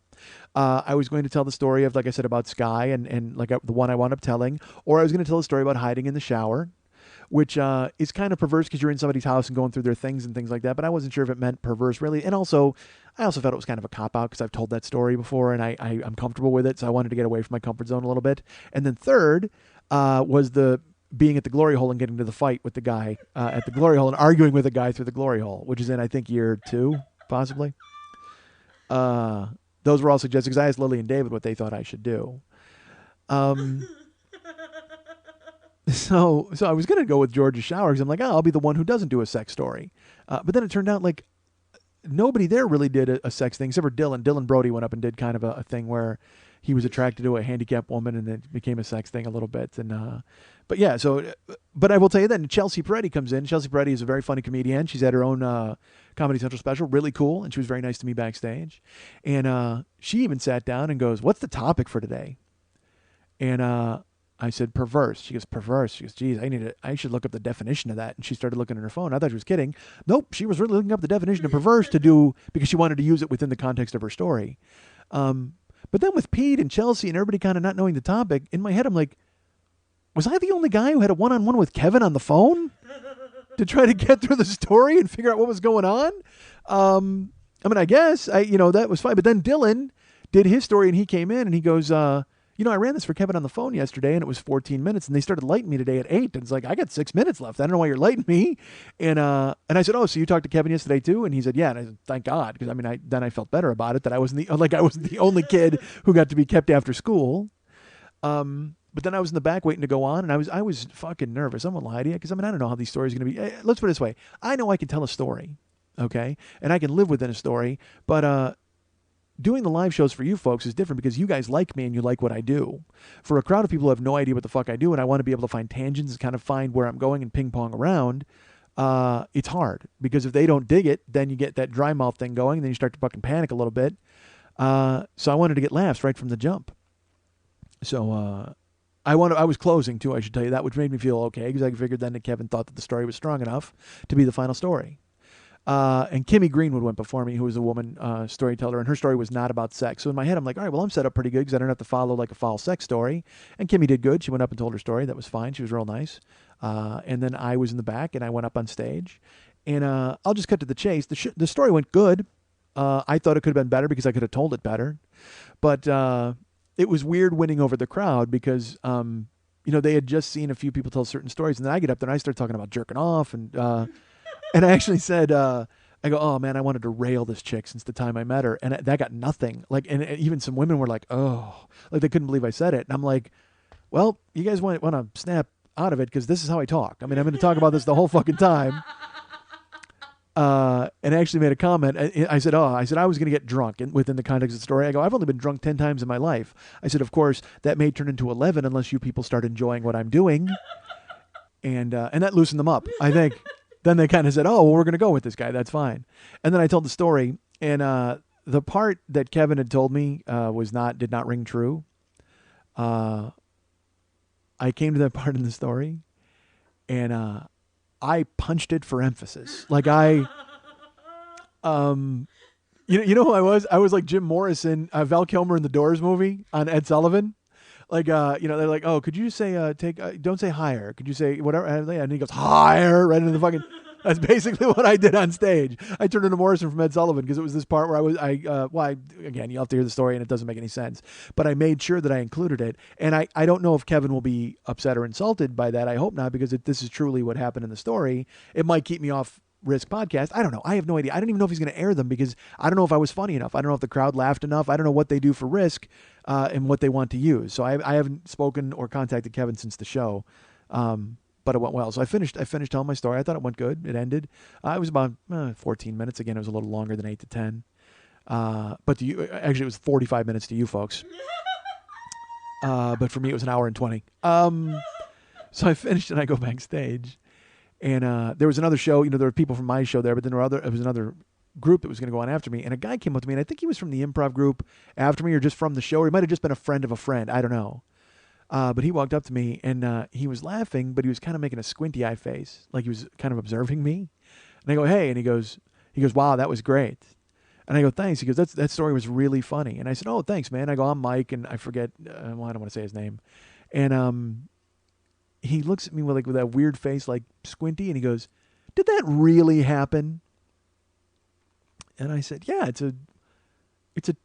I was going to tell the story of, like I said, about Sky and like the one I wound up telling, or I was going to tell the story about hiding in the shower, which is kind of perverse because you're in somebody's house and going through their things and things like that. But I wasn't sure if it meant perverse really. And also, I also felt it was kind of a cop-out because I've told that story before and I'm comfortable with it. So I wanted to get away from my comfort zone a little bit. And then third was the being at the glory hole and getting to the fight with the guy at the glory hole and arguing with a guy through the glory hole, which is in, I think, year 2, possibly. Those were all suggested because I asked Lily and David what they thought I should do. So I was going to go with George's shower because I'm like, I'll be the one who doesn't do a sex story. But then it turned out like nobody there really did a sex thing except for Dylan. Dylan Brody went up and did kind of a thing where he was attracted to a handicapped woman and it became a sex thing a little bit. And but yeah, but I will tell you that Chelsea Peretti comes in. Chelsea Peretti is a very funny comedian. She's had her own Comedy Central special, really cool. And she was very nice to me backstage. And she even sat down and goes, what's the topic for today? And I said, perverse. She goes, perverse. She goes, geez, I should look up the definition of that. And she started looking at her phone. I thought she was kidding. Nope, she was really looking up the definition of perverse because she wanted to use it within the context of her story. But then with Pete and Chelsea and everybody kind of not knowing the topic, in my head, I'm like, was I the only guy who had a one-on-one with Kevin on the phone to try to get through the story and figure out what was going on? I mean, I guess, that was fine. But then Dylan did his story and he came in and he goes, I ran this for Kevin on the phone yesterday and it was 14 minutes and they started lighting me today at 8. And it's like, I got 6 minutes left. I don't know why you're lighting me. And I said, oh, so you talked to Kevin yesterday too? And he said, yeah. And I said, thank God. Because then I felt better about it that I wasn't the only kid who got to be kept after school. But then I was in the back waiting to go on and I was fucking nervous. I'm gonna lie to you because I don't know how these stories are going to be. Let's put it this way. I know I can tell a story. Okay. And I can live within a story, but, doing the live shows for you folks is different because you guys like me and you like what I do. For a crowd of people who have no idea what the fuck I do and I want to be able to find tangents and kind of find where I'm going and ping pong around, it's hard because if they don't dig it, then you get that dry mouth thing going and then you start to fucking panic a little bit. So I wanted to get laughs right from the jump. So I was closing too, I should tell you that, which made me feel okay because I figured then that Kevin thought that the story was strong enough to be the final story. And Kimmy Greenwood went before me, who was a woman storyteller, and her story was not about sex. So in my head, I'm like, all right, well, I'm set up pretty good because I don't have to follow like a foul sex story. And Kimmy did good. She went up and told her story. That was fine. She was real nice. And then I was in the back, and I went up on stage. And I'll just cut to the chase. The story went good. I thought it could have been better because I could have told it better. But it was weird winning over the crowd because, they had just seen a few people tell certain stories. And then I get up there and I start talking about jerking off and I actually said, I go, oh man, I wanted to rail this chick since the time I met her. And that got nothing. Like, and even some women were like, oh, like they couldn't believe I said it. And I'm like, well, you guys want to snap out of it because this is how I talk. I mean, I'm going to talk about this the whole fucking time. And I actually made a comment. I said I was going to get drunk within the context of the story. I go, I've only been drunk 10 times in my life. I said, of course, that may turn into 11 unless you people start enjoying what I'm doing. And that loosened them up, I think. Then they kind of said, oh, well, we're going to go with this guy. That's fine. And then I told the story. And the part that Kevin had told me did not ring true. I came to that part in the story. And I punched it for emphasis. Like you know who I was? I was like Jim Morrison, Val Kilmer in the Doors movie on Ed Sullivan. Like, they're like, oh, could you say, don't say higher. Could you say whatever? And he goes, higher, right into the fucking, that's basically what I did on stage. I turned into Morrison from Ed Sullivan because it was this part where again, you'll have to hear the story and it doesn't make any sense. But I made sure that I included it. And I don't know if Kevin will be upset or insulted by that. I hope not, because if this is truly what happened in the story, it might keep me off Risk podcast. I don't know. I have no idea. I don't even know if he's going to air them because I don't know if I was funny enough. I don't know if the crowd laughed enough. I don't know what they do for Risk and what they want to use. So I haven't spoken or contacted Kevin since the show. but it went well. So I finished telling my story. I thought it went good. It ended. It was about 14 minutes. Again, it was a little longer than 8 to 10. But to you, actually, it was 45 minutes to you folks. But for me, it was an hour and 20. So I finished and I go backstage, and there was another show. There were people from my show there, but then it was another group that was going to go on after me, and a guy came up to me, and I think he was from the improv group after me, or just from the show, or he might have just been a friend of a friend. I don't know. But he walked up to me, and he was laughing, but he was kind of making a squinty eye face, like he was kind of observing me. And I go, hey, and he goes, wow, that was great. And I go, thanks. He goes, that story was really funny. And I said, oh, thanks, man. I go, I'm Mike, and I forget, I don't want to say his name. And he looks at me with that weird face, like squinty, and he goes, did that really happen? And I said, yeah, it's a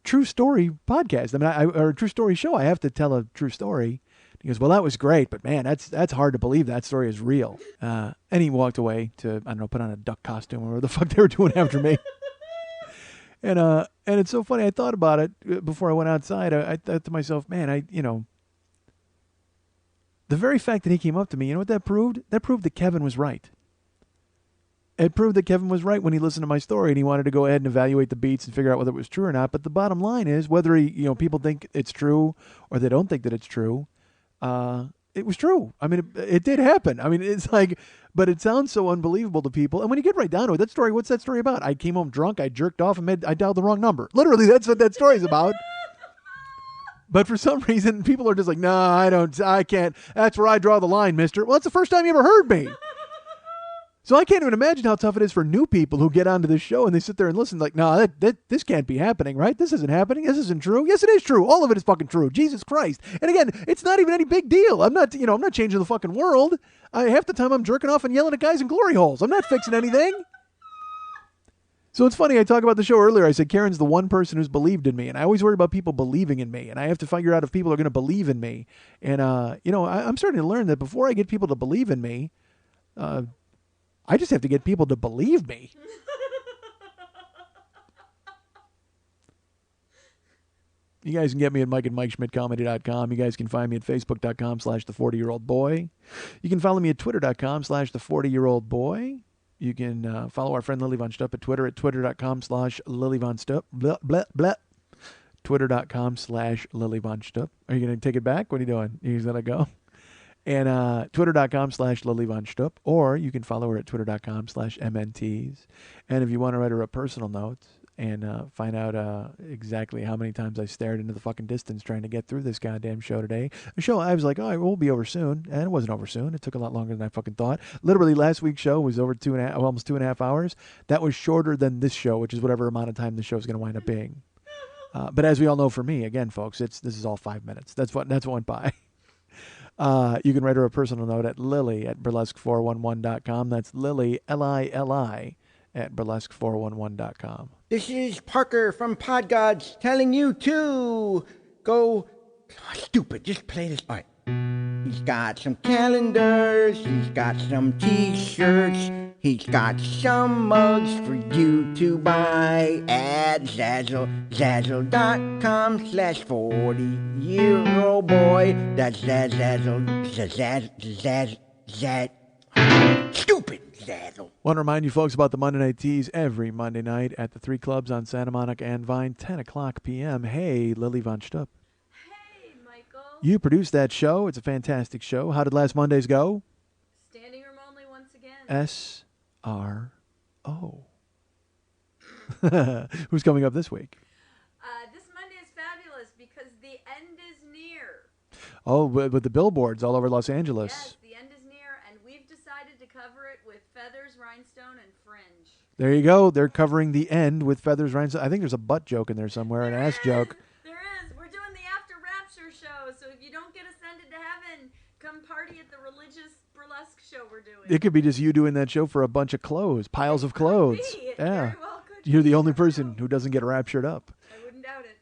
true story podcast. I mean, or a true story show. I have to tell a true story. He goes, well, that was great, but man, that's hard to believe that story is real. And he walked away to, I don't know, put on a duck costume or whatever the fuck they were doing after me. And it's so funny. I thought about it before I went outside. I thought to myself, man, the very fact that he came up to me, you know what that proved? That proved that Kevin was right. It proved that Kevin was right when he listened to my story and he wanted to go ahead and evaluate the beats and figure out whether it was true or not. But the bottom line is, whether people think it's true or they don't think that it's true, it was true. I mean, it did happen. I mean, it's like, but it sounds so unbelievable to people. And when you get right down to it, that story, what's that story about? I came home drunk, I jerked off, and I dialed the wrong number. Literally, that's what that story's about. But for some reason, people are just like, no, I can't. That's where I draw the line, mister. Well, that's the first time you ever heard me. So I can't even imagine how tough it is for new people who get onto this show and they sit there and listen like, no, this can't be happening, right? This isn't happening. This isn't true. Yes, it is true. All of it is fucking true. Jesus Christ. And again, it's not even any big deal. I'm not changing the fucking world. Half the time I'm jerking off and yelling at guys in glory holes. I'm not fixing anything. So it's funny, I talked about the show earlier. I said Karen's the one person who's believed in me, and I always worry about people believing in me, and I have to figure out if people are going to believe in me. And, I'm starting to learn that before I get people to believe in me, I just have to get people to believe me. You guys can get me at Mike and MikeSchmidtComedy.com. You guys can find me at Facebook.com/the40yearoldboy. You can follow me at Twitter.com/the40yearoldboy. You can follow our friend Lily Von Stupp at Twitter at Twitter.com/LilyVonStupp. Blah, blah, blah. Twitter.com/Lily Von Stupp. Are you going to take it back? What are you doing? You going to go? And Twitter.com/Lily Von Stupp. Or you can follow her at Twitter.com/MNTs. And if you want to write her a personal note and find out exactly how many times I stared into the fucking distance trying to get through this goddamn show today. The show, I was like, oh, it will be over soon. And it wasn't over soon. It took a lot longer than I fucking thought. Literally, last week's show was over almost 2.5 hours. That was shorter than this show, which is whatever amount of time the show is going to wind up being. But as we all know, for me, again, folks, this is all 5 minutes. That's what went by. You can write her a personal note at Lily at burlesque411.com. That's Lily, Lili, at burlesque411.com. This is Parker from PodGods telling you to go... Oh, stupid, just play this. All right. He's got some calendars, he's got some t-shirts, he's got some mugs for you to buy at Zazzle, Zazzle.com/40yearoldboy. That's Zazzle, stupid Zazzle. Want to remind you folks about the Monday Night Teas every Monday night at the 3 clubs on Santa Monica and Vine, 10 o'clock p.m. Hey, Lily Von Stupp. Hey, Michael. You produced that show. It's a fantastic show. How did last Monday's go? Standing room only once again. SRO. Who's coming up this week? This Monday is fabulous because the end is near. Oh, with the billboards all over Los Angeles. Yes, the end is near, and we've decided to cover it with Feathers, Rhinestone, and Fringe. There you go. They're covering the end with Feathers, Rhinestone. I think there's a butt joke in there somewhere, an ass joke. There is. We're doing the After Rapture show, so if you don't get ascended to heaven, come party at the religious burlesque show we're doing. It could be just you doing that show for a bunch of clothes, piles of clothes. It yeah. very well could You're be. the only person who doesn't get raptured up. I wouldn't doubt it.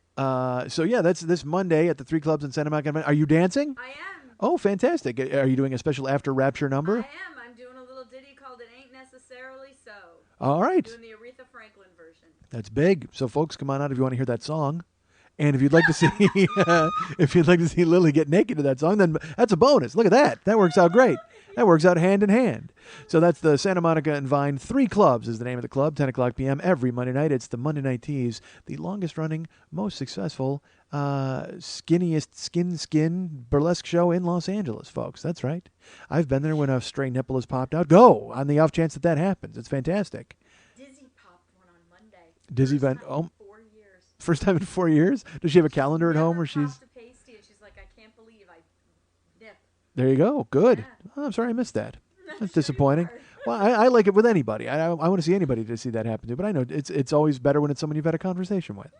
So yeah, that's this Monday at the 3 clubs in Santa Monica. Are you dancing? I am. Oh, fantastic. Are you doing a special After Rapture number? I am. I'm doing a little ditty called It Ain't Necessarily So. All right. Doing the Aretha Franklin version. That's big. So folks, come on out if you want to hear that song. And if you'd like to see Lily get naked to that song, then that's a bonus. Look at that. That works out great. That works out hand in hand. So that's the Santa Monica and Vine 3 Clubs is the name of the club, 10 o'clock p.m. every Monday night. It's the Monday Night Tease, the longest running, most successful, skinniest skin burlesque show in Los Angeles, folks. That's right. I've been there when a stray nipple has popped out. Go on the off chance that that happens. It's fantastic. Dizzy popped one on Monday. Dizzy First Van, time in 4 years. first time in 4 years? Does she have a calendar at home Never where she's... popped a pasty, and she's like, I can't believe I nip. There you go. Good. Yeah. Oh, I'm sorry I missed that. That's Sure you disappointing. are. Well, I like it with anybody. I want to see anybody to see that happen to, but I know it's always better when it's someone you've had a conversation with.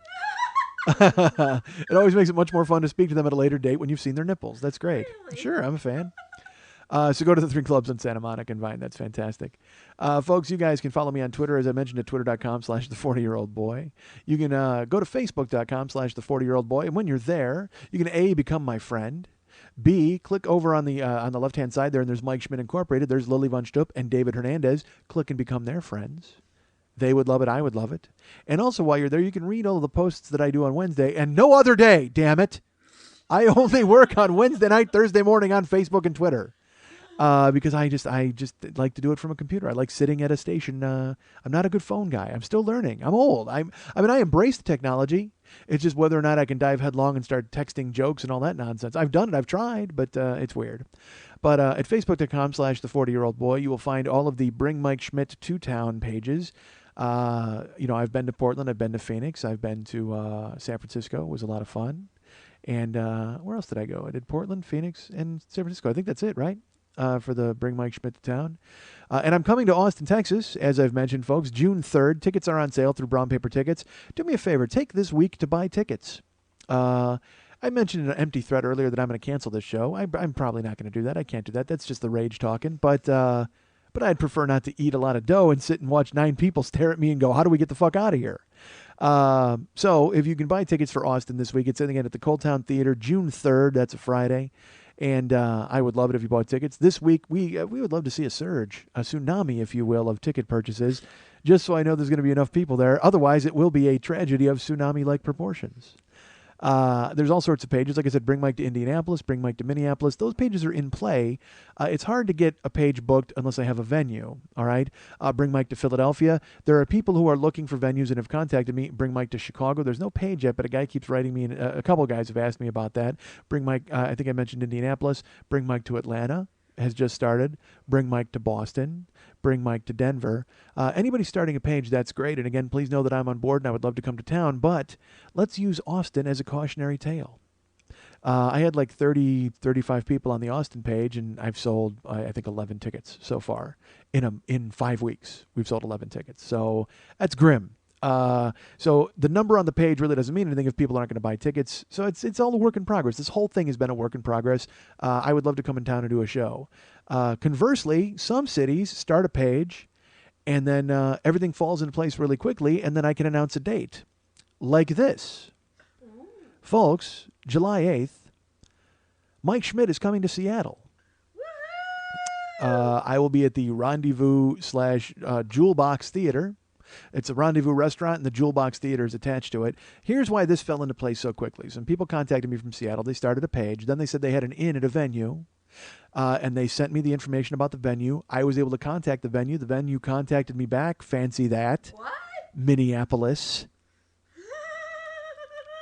It always makes it much more fun to speak to them at a later date when you've seen their nipples. That's great. Really? Sure, I'm a fan. So go to the 3 Clubs on Santa Monica and Vine. That's fantastic. Folks, you guys can follow me on Twitter, as I mentioned, at twitter.com/the40year-old-boy. You can go to facebook.com/the40year-old-boy. And when you're there, you can A, become my friend. B, click over on the left-hand side there, and there's Mike Schmidt Incorporated. There's Lily Von Stupp and David Hernandez. Click and become their friends. They would love it. I would love it. And also, while you're there, you can read all of the posts that I do on Wednesday and no other day, damn it. I only work on Wednesday night, Thursday morning on Facebook and Twitter. Because I just like to do it from a computer. I like sitting at a station. I'm not a good phone guy. I'm still learning. I'm old. I embrace the technology. It's just whether or not I can dive headlong and start texting jokes and all that nonsense. I've done it. I've tried, but it's weird. But at facebook.com/the40year-old-boy, you will find all of the Bring Mike Schmidt to Town pages. I've been to Portland. I've been to Phoenix. I've been to San Francisco. It was a lot of fun. And where else did I go? I did Portland, Phoenix, and San Francisco. I think that's it, right? For the Bring Mike Schmidt to Town. And I'm coming to Austin, Texas, as I've mentioned, folks, June 3rd. Tickets are on sale through Brown Paper Tickets. Do me a favor. Take this week to buy tickets. I mentioned in an empty threat earlier that I'm going to cancel this show. I'm probably not going to do that. I can't do that. That's just the rage talking. But I'd prefer not to eat a lot of dough and sit and watch 9 people stare at me and go, how do we get the fuck out of here? So if you can buy tickets for Austin this week, it's again at the Cold Town Theater, June 3rd. That's a Friday. And I would love it if you bought tickets. This week, we would love to see a surge, a tsunami, if you will, of ticket purchases, just so I know there's going to be enough people there. Otherwise, it will be a tragedy of tsunami-like proportions. There's all sorts of pages. Like I said, Bring Mike to Indianapolis, Bring Mike to Minneapolis. Those pages are in play. It's hard to get a page booked unless I have a venue, all right? Bring Mike to Philadelphia. There are people who are looking for venues and have contacted me. Bring Mike to Chicago. There's no page yet, but a guy keeps writing me, and a couple of guys have asked me about that. Bring Mike, I think I mentioned Indianapolis. Bring Mike to Atlanta has just started. Bring Mike to Boston. Bring Mike to Denver. Anybody starting a page, that's great. And again, please know that I'm on board and I would love to come to town, but let's use Austin as a cautionary tale. I had like 30, 35 people on the Austin page, and I've sold, I think, 11 tickets so far. In 5 weeks, we've sold 11 tickets. So that's grim. So the number on the page really doesn't mean anything if people aren't going to buy tickets. So it's all a work in progress. This whole thing has been a work in progress. I would love to come in town and do a show. Conversely, some cities start a page and then everything falls into place really quickly, and then I can announce a date. Like this. Ooh. Folks, July 8th, Mike Schmidt is coming to Seattle. I will be at the Rendezvous / Jewel Box Theater. It's a Rendezvous restaurant, and the Jewel Box Theater is attached to it. Here's why this fell into place so quickly. Some people contacted me from Seattle. They started a page. Then they said they had an inn at a venue, and they sent me the information about the venue. I was able to contact the venue. The venue contacted me back. Fancy that. What? Minneapolis.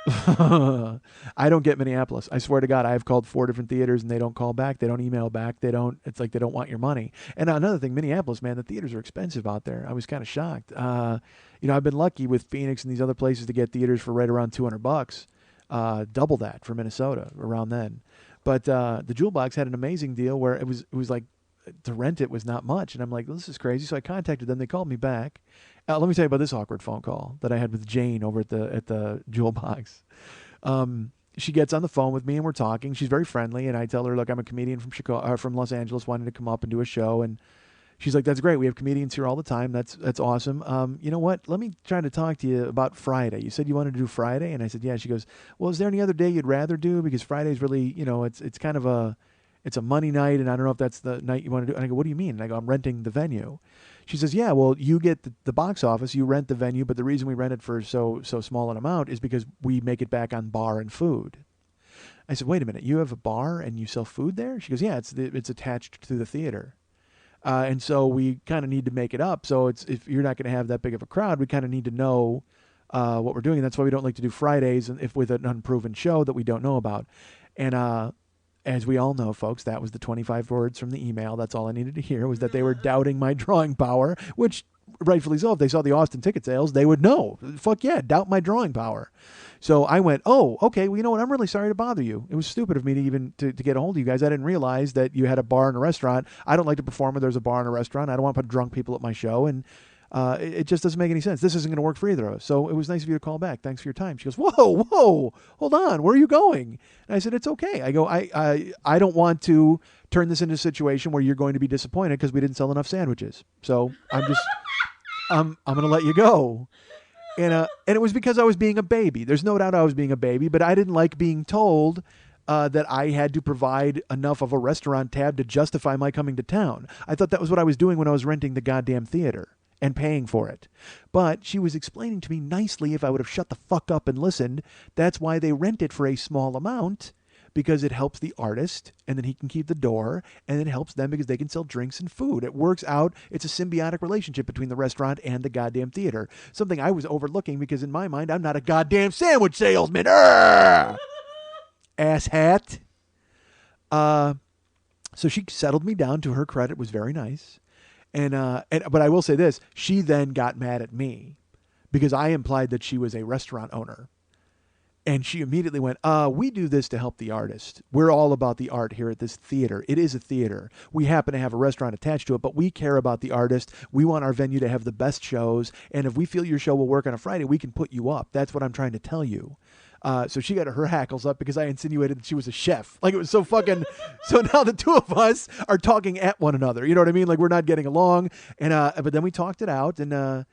I don't get Minneapolis. I swear to God, I've called 4 different theaters and they don't call back. They don't email back. It's like they don't want your money. And another thing, Minneapolis, man, the theaters are expensive out there. I was kind of shocked. I've been lucky with Phoenix and these other places to get theaters for right around $200. Double that for Minnesota around then. But the Jewel Box had an amazing deal where it was like to rent it was not much. And I'm like, well, this is crazy. So I contacted them. They called me back. Let me tell you about this awkward phone call that I had with Jane over at the Jewel Box. She gets on the phone with me and we're talking. She's very friendly, and I tell her, look, I'm a comedian from Chicago, from Los Angeles, wanting to come up and do a show. And she's like, that's great. We have comedians here all the time. That's awesome. You know what? Let me try to talk to you about Friday. You said you wanted to do Friday, and I said, yeah. She goes, well, is there any other day you'd rather do? Because Friday's really, it's kind of it's a money night, and I don't know if that's the night you want to do. And I go, what do you mean? And I go, I'm renting the venue. She says, yeah, well, you get the box office, you rent the venue, but the reason we rent it for so small an amount is because we make it back on bar and food. I said, wait a minute, you have a bar and you sell food there? She goes, yeah, it's attached to the theater. And so we kind of need to make it up. So if you're not going to have that big of a crowd, we kind of need to know what we're doing. And that's why we don't like to do Fridays if with an unproven show that we don't know about. And as we all know, folks, that was the 25 words from the email. That's all I needed to hear was that they were doubting my drawing power, which rightfully so. If they saw the Austin ticket sales, they would know. Fuck yeah, doubt my drawing power. So I went, oh, okay, well, you know what? I'm really sorry to bother you. It was stupid of me to even to get a hold of you guys. I didn't realize that you had a bar and a restaurant. I don't like to perform when there's a bar and a restaurant. I don't want to put drunk people at my show, and it just doesn't make any sense. This isn't going to work for either of us. So it was nice of you to call back. Thanks for your time. She goes, whoa, hold on. Where are you going? And I said, it's okay. I go, I don't want to turn this into a situation where you're going to be disappointed because we didn't sell enough sandwiches. So I'm just, I'm going to let you go. And it was because I was being a baby. There's no doubt I was being a baby, but I didn't like being told that I had to provide enough of a restaurant tab to justify my coming to town. I thought that was what I was doing when I was renting the goddamn theater and paying for it. But she was explaining to me nicely, if I would have shut the fuck up and listened, that's why they rent it for a small amount, because it helps the artist, and then he can keep the door, and it helps them because they can sell drinks and food. It works out. It's a symbiotic relationship between the restaurant and the goddamn theater. Something I was overlooking because in my mind, I'm not a goddamn sandwich salesman. Asshat. So she settled me down. To her credit, was very nice. But I will say this, she then got mad at me because I implied that she was a restaurant owner. And she immediately went, we do this to help the artist. We're all about the art here at this theater. It is a theater. We happen to have a restaurant attached to it, but we care about the artist. We want our venue to have the best shows. And if we feel your show will work on a Friday, we can put you up. That's what I'm trying to tell you. So she got her hackles up because I insinuated that she was a chef. Like, it was so fucking... So now the two of us are talking at one another. You know what I mean? Like, we're not getting along. And but then we talked it out. And,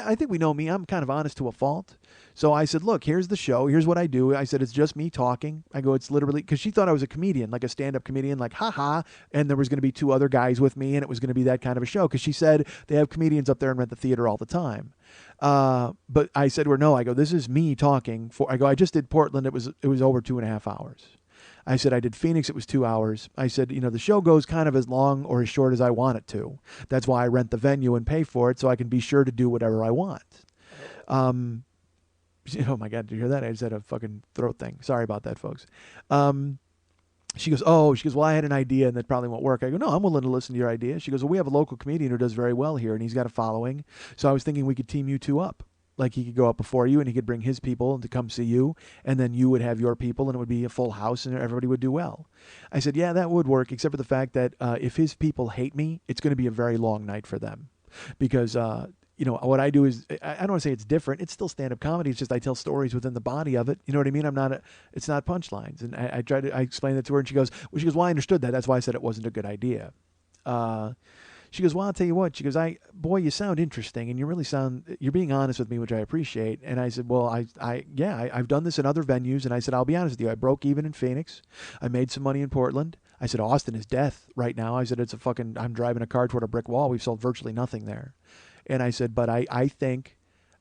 I think we know me. I'm kind of honest to a fault. So I said, look, here's the show. Here's what I do. I said, it's just me talking. I go, it's literally... Because she thought I was a comedian, like a stand-up comedian, like, ha-ha. And there was going to be two other guys with me, and it was going to be that kind of a show. Because she said they have comedians up there and rent the theater all the time. But I said to her, no, I go, this is me talking. I just did Portland. It was over 2.5 hours. I said, I did Phoenix. It was 2 hours. I said, the show goes kind of as long or as short as I want it to. That's why I rent the venue and pay for it so I can be sure to do whatever I want. Oh my God, did you hear that? I just had a fucking throat thing. Sorry about that, folks. She goes, well, I had an idea and that probably won't work. I go, no, I'm willing to listen to your idea. She goes, well, we have a local comedian who does very well here and he's got a following. So I was thinking we could team you two up. Like, he could go up before you and he could bring his people to come see you, and then you would have your people and it would be a full house and everybody would do well. I said, yeah, that would work, except for the fact that if his people hate me, it's going to be a very long night for them. Because, what I do is, I don't want to say it's different. It's still stand-up comedy. It's just I tell stories within the body of it. You know what I mean? It's not punchlines. And I explained that to her and she goes, well, I understood that. That's why I said it wasn't a good idea. She goes, well, I'll tell you what. She goes, boy, you sound interesting, and you're being honest with me, which I appreciate. And I said, well, I've done this in other venues, and I said, I'll be honest with you. I broke even in Phoenix. I made some money in Portland. I said, Austin is death right now. I said, I'm driving a car toward a brick wall. We've sold virtually nothing there. And I said, but I think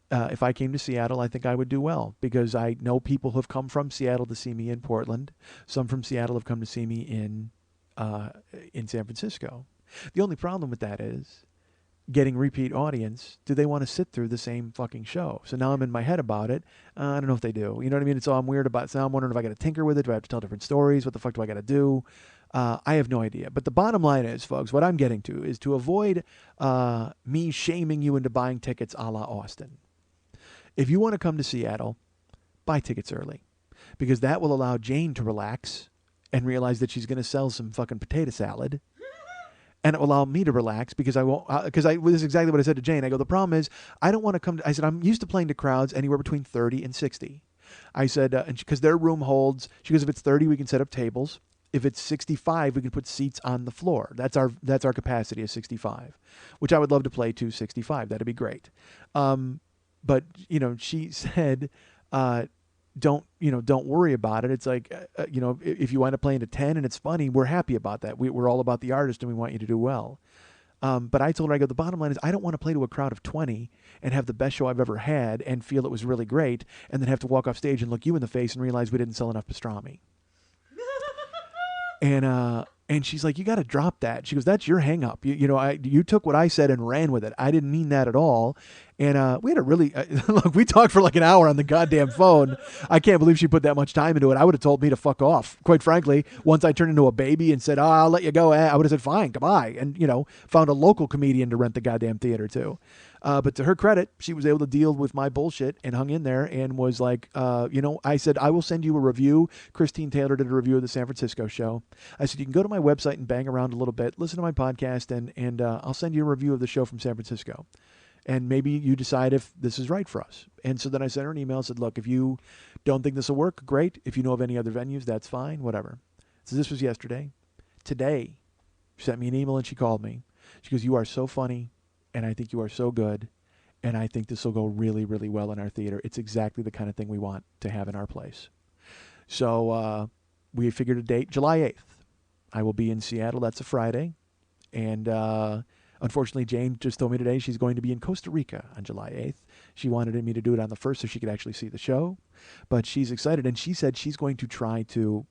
if I came to Seattle, I think I would do well, because I know people who have come from Seattle to see me in Portland. Some from Seattle have come to see me in San Francisco. The only problem with that is getting repeat audience. Do they want to sit through the same fucking show? So now I'm in my head about it. I don't know if they do. You know what I mean? So I'm weird about it. So I'm wondering if I got to tinker with it. Do I have to tell different stories? What the fuck do I got to do? I have no idea. But the bottom line is, folks, what I'm getting to is to avoid me shaming you into buying tickets a la Austin. If you want to come to Seattle, buy tickets early, because that will allow Jane to relax and realize that she's going to sell some fucking potato salad. And it will allow me to relax because I won't, this is exactly what I said to Jane. I go, the problem is I don't want to come I said, I'm used to playing to crowds anywhere between 30 and 60. I said, because their room holds, she goes, if it's 30, we can set up tables. If it's 65, we can put seats on the floor. That's our capacity is 65, which I would love to play to 65. That'd be great. But she said, don't worry about it. It's like, if you wind up playing to 10 and it's funny, we're happy about that. We're all about the artist and we want you to do well. But I told her, I go, the bottom line is I don't want to play to a crowd of 20 and have the best show I've ever had and feel it was really great and then have to walk off stage and look you in the face and realize we didn't sell enough pastrami. And she's like, you got to drop that. She goes, that's your hang up. You took what I said and ran with it. I didn't mean that at all. And we had a really, look, we talked for like an hour on the goddamn phone. I can't believe she put that much time into it. I would have told me to fuck off. Quite frankly, once I turned into a baby and said, I'll let you go, I would have said, fine, goodbye. And, found a local comedian to rent the goddamn theater to. But to her credit, she was able to deal with my bullshit and hung in there and was like, I said, I will send you a review. Christine Taylor did a review of the San Francisco show. I said, you can go to my website and bang around a little bit, listen to my podcast, and I'll send you a review of the show from San Francisco. And maybe you decide if this is right for us. And so then I sent her an email and said, look, if you don't think this will work, great. If you know of any other venues, that's fine, whatever. So this was yesterday. Today, she sent me an email and she called me. She goes, you are so funny. And I think you are so good, and I think this will go really, really well in our theater. It's exactly the kind of thing we want to have in our place. So we figured a date, July 8th. I will be in Seattle. That's a Friday. And unfortunately, Jane just told me today she's going to be in Costa Rica on July 8th. She wanted me to do it on the 1st so she could actually see the show. But she's excited, and she said she's going to try to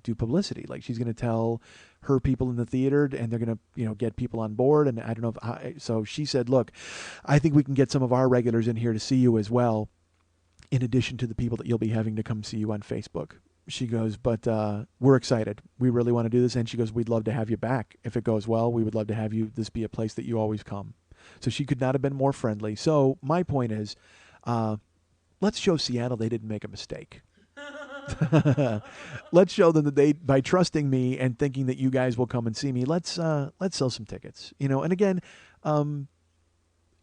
do publicity. Like she's going to tell her people in the theater, and they're going to, get people on board. And I don't know so she said, look, I think we can get some of our regulars in here to see you as well, in addition to the people that you'll be having to come see you on Facebook. She goes, but we're excited. We really want to do this. And she goes, we'd love to have you back. If it goes well, we would love to have this be a place that you always come. So she could not have been more friendly. So my point is, let's show Seattle they didn't make a mistake. Let's show them that by trusting me and thinking that you guys will come and see me, let's sell some tickets, And again, I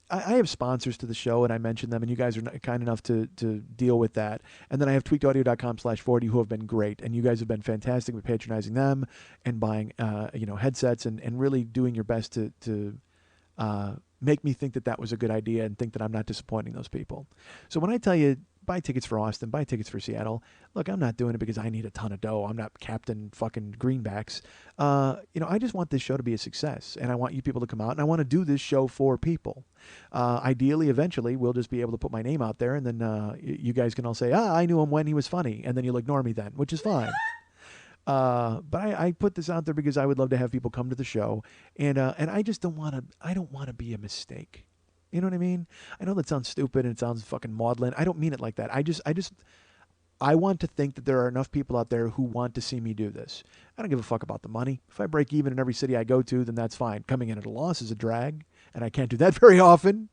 have sponsors to the show, and I mentioned them, and you guys are kind enough to deal with that. And then I have tweakedaudio.com/40 who have been great, and you guys have been fantastic with patronizing them and buying, headsets and really doing your best to make me think that was a good idea and think that I'm not disappointing those people. So when I tell you, buy tickets for Austin, buy tickets for Seattle. Look, I'm not doing it because I need a ton of dough. I'm not Captain fucking Greenbacks. I just want this show to be a success, and I want you people to come out, and I want to do this show for people. Ideally, eventually, we'll just be able to put my name out there, and then you guys can all say, I knew him when he was funny, and then you'll ignore me then, which is fine. But I put this out there because I would love to have people come to the show, and I just don't want to be a mistake. You know what I mean? I know that sounds stupid and it sounds fucking maudlin. I don't mean it like that. I want to think that there are enough people out there who want to see me do this. I don't give a fuck about the money. If I break even in every city I go to, then that's fine. Coming in at a loss is a drag, and I can't do that very often.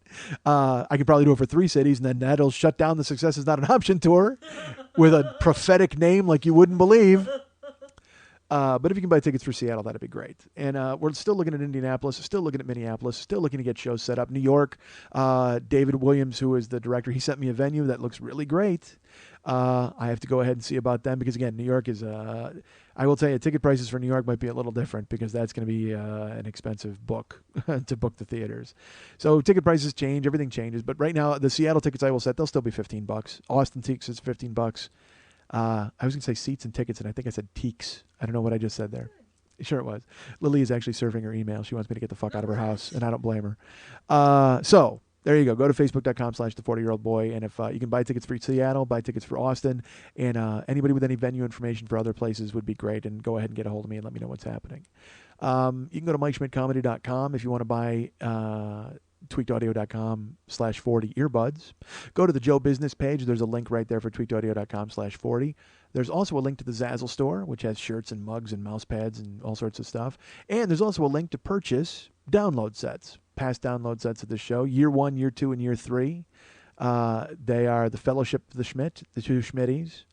I could probably do it for 3 cities, and then that'll shut down the Success Is Not an Option tour with a prophetic name like you wouldn't believe. But if you can buy tickets for Seattle, that'd be great. And we're still looking at Indianapolis, still looking at Minneapolis, still looking to get shows set up. New York, David Williams, who is the director, he sent me a venue that looks really great. I have to go ahead and see about them because, again, New York is, I will tell you, ticket prices for New York might be a little different because that's going to be an expensive book to book the theaters. So ticket prices change, everything changes. But right now, the Seattle tickets I will set, they'll still be $15. Austin tickets is $15. I was going to say seats and tickets, and I think I said teaks. I don't know what I just said there. Sure it was. Lily is actually surfing her email. She wants me to get the fuck out of her house, and I don't blame her. So there you go. Go to facebook.com/the40year-old-boy, and if you can buy tickets for Seattle, buy tickets for Austin, and anybody with any venue information for other places would be great, and go ahead and get a hold of me and let me know what's happening. You can go to MikeSchmidtComedy.com if you want to buy tweakedaudio.com/40 earbuds. Go to the Joe Business page. There's a link right there for tweakedaudio.com/40. There's also a link to the Zazzle store, which has shirts and mugs and mouse pads and all sorts of stuff. And there's also a link to purchase download sets, past download sets of the show, year 1, year 2, and year 3. They are The Fellowship of the Schmidt, The Two Schmitties,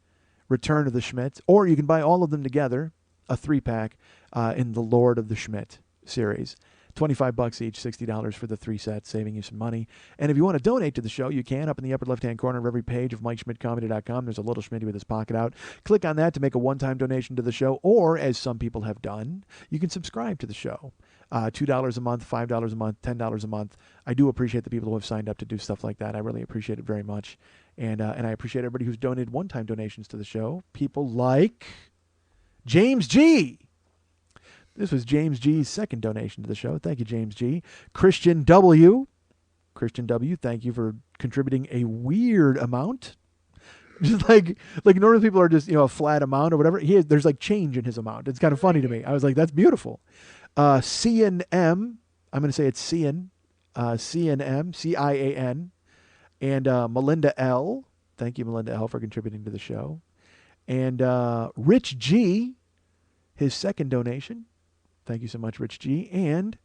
Return of the Schmidt, or you can buy all of them together, a 3-pack in the Lord of the Schmidt series. $25 each, $60 for the 3 sets, saving you some money. And if you want to donate to the show, you can. Up in the upper left-hand corner of every page of MikeSchmidtComedy.com, there's a little Schmitty with his pocket out. Click on that to make a one-time donation to the show, or, as some people have done, you can subscribe to the show. $2 a month, $5 a month, $10 a month. I do appreciate the people who have signed up to do stuff like that. I really appreciate it very much. And I appreciate everybody who's donated one-time donations to the show. People like James G. This was James G's second donation to the show. Thank you, James G. Christian W. Christian W., thank you for contributing a weird amount. Just like normal people are just, a flat amount or whatever. There's like change in his amount. It's kind of funny to me. I was like, that's beautiful. CNM, I'm going to say it's Cian, CNM, CIAN, and Melinda L. Thank you, Melinda L., for contributing to the show. And Rich G, his second donation. Thank you so much, Rich G. And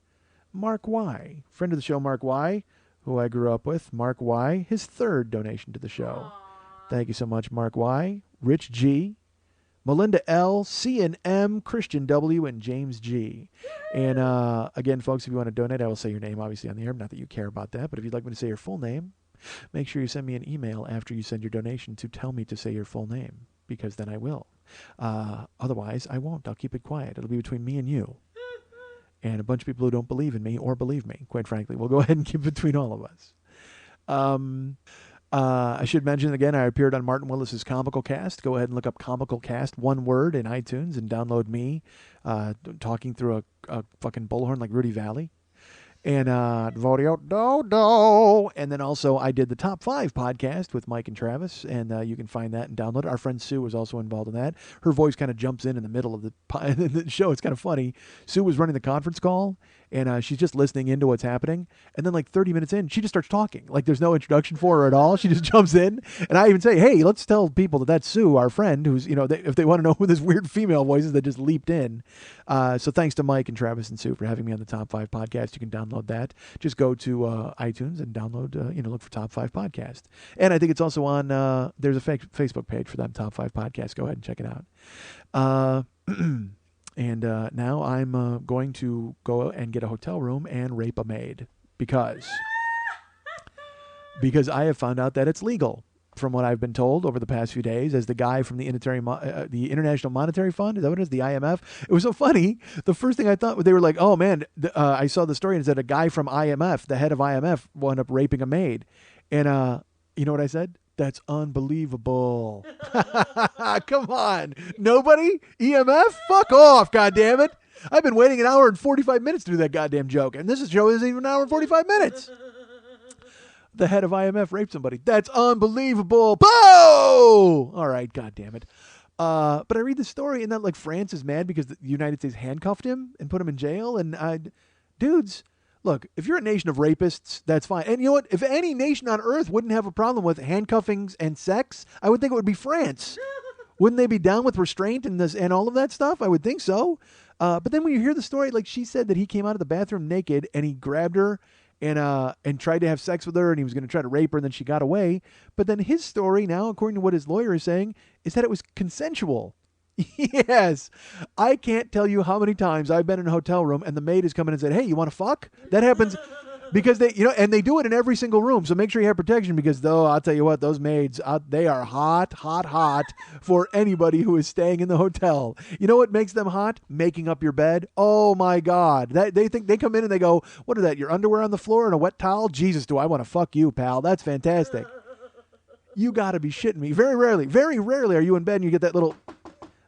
Mark Y, friend of the show, Mark Y, who I grew up with. Mark Y, his third donation to the show. Aww. Thank you so much, Mark Y, Rich G, Melinda L, C and M, Christian W, and James G. And again, folks, if you want to donate, I will say your name, obviously, on the air. Not that you care about that, but if you'd like me to say your full name, make sure you send me an email after you send your donation to tell me to say your full name, because then I will. Otherwise, I won't. I'll keep it quiet. It'll be between me and you. And a bunch of people who don't believe in me or believe me, quite frankly. We'll go ahead and keep it between all of us. I should mention again, I appeared on Martin Willis's Comical Cast. Go ahead and look up Comical Cast, one word, in iTunes, and download me talking through a fucking bullhorn like Rudy Valley. And Vodio Do. And then also I did the Top 5 podcast with Mike and Travis, and you can find that and download it. Our friend Sue was also involved in that. Her voice kind of jumps in the middle of the show. It's kind of funny. Sue was running the conference call, and she's just listening into what's happening. And then like 30 minutes in, she just starts talking. Like there's no introduction for her at all. She just jumps in. And I even say, hey, let's tell people that that's Sue, our friend, who's, if they want to know who this weird female voice is that just leaped in. So thanks to Mike and Travis and Sue for having me on the Top 5 podcast. You can download that. Just go to iTunes and download, look for Top 5 podcast. And I think it's also on, there's a Facebook page for that Top 5 podcast. Go ahead and check it out. And now I'm going to go and get a hotel room and rape a maid because I have found out that it's legal. From what I've been told over the past few days, as the guy from the International Monetary Fund, is that what it is? The IMF? It was so funny. The first thing I thought, they were like, oh man, I saw the story and it said a guy from IMF, the head of IMF, wound up raping a maid. And you know what I said? That's unbelievable. Come on. Nobody? EMF? Fuck off, goddammit. I've been waiting an hour and 45 minutes to do that goddamn joke, and this show isn't even an hour and 45 minutes. The head of IMF raped somebody. That's unbelievable. Boo! All right, goddammit. But I read the story, and then like France is mad because the United States handcuffed him and put him in jail. And dudes, look, if you're a nation of rapists, that's fine. And you know what? If any nation on earth wouldn't have a problem with handcuffings and sex, I would think it would be France. Wouldn't they be down with restraint and all of that stuff? I would think so. But then when you hear the story, like she said that he came out of the bathroom naked and he grabbed her and tried to have sex with her, and he was going to try to rape her, and then she got away. But then his story now, according to what his lawyer is saying, is that it was consensual. Yes. I can't tell you how many times I've been in a hotel room and the maid has come in and said, hey, you want to fuck? That happens because they, and they do it in every single room. So make sure you have protection because though, I'll tell you what, those maids, they are hot for anybody who is staying in the hotel. You know what makes them hot? Making up your bed. Oh my God. They think they come in and they go, what is that? Your underwear on the floor and a wet towel? Jesus, do I want to fuck you, pal? That's fantastic. You got to be shitting me. Very rarely are you in bed and you get that little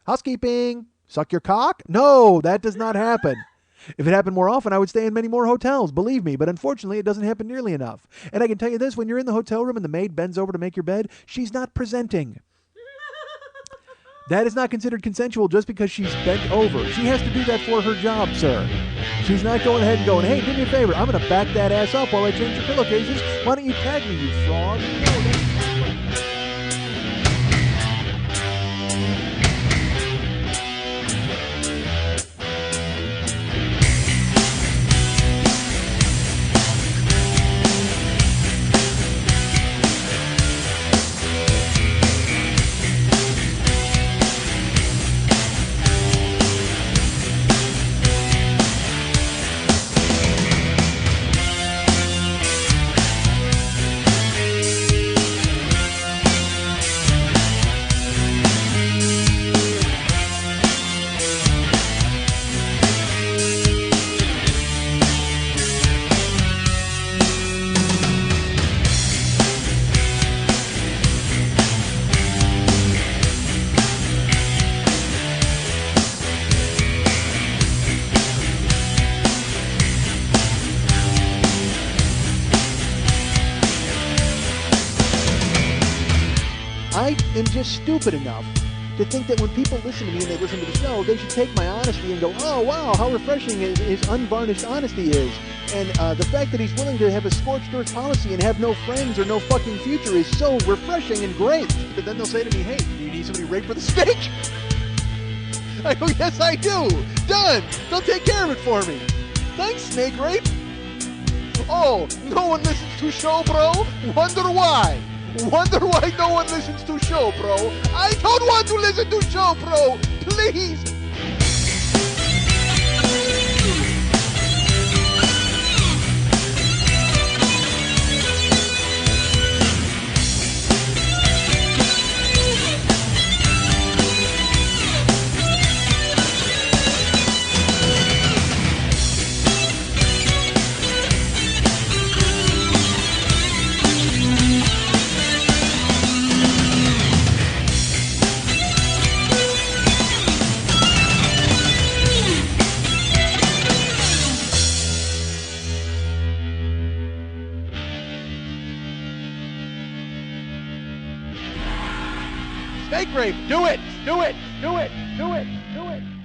housekeeping, suck your cock? No, that does not happen. If it happened more often, I would stay in many more hotels, believe me. But unfortunately, it doesn't happen nearly enough. And I can tell you this, when you're in the hotel room and the maid bends over to make your bed, she's not presenting. That is not considered consensual just because she's bent over. She has to do that for her job, sir. She's not going ahead and going, hey, do me a favor. I'm going to back that ass up while I change your pillowcases. Why don't you tag me, you fraud? I am just stupid enough to think that when people listen to me and they listen to the show, they should take my honesty and go, oh, wow, how refreshing his unvarnished honesty is. And the fact that he's willing to have a scorched earth policy and have no friends or no fucking future is so refreshing and great. But then they'll say to me, hey, do you need somebody rigged for the stake? I go, yes, I do. Done. They'll take care of it for me. Thanks, Snake Rape. Oh, no one listens to show, bro? Wonder why? Wonder why no one listens to show, bro? I don't want to listen to show, bro. Please. Snake Rape, do it! Do it! Do it! Do it! Do it!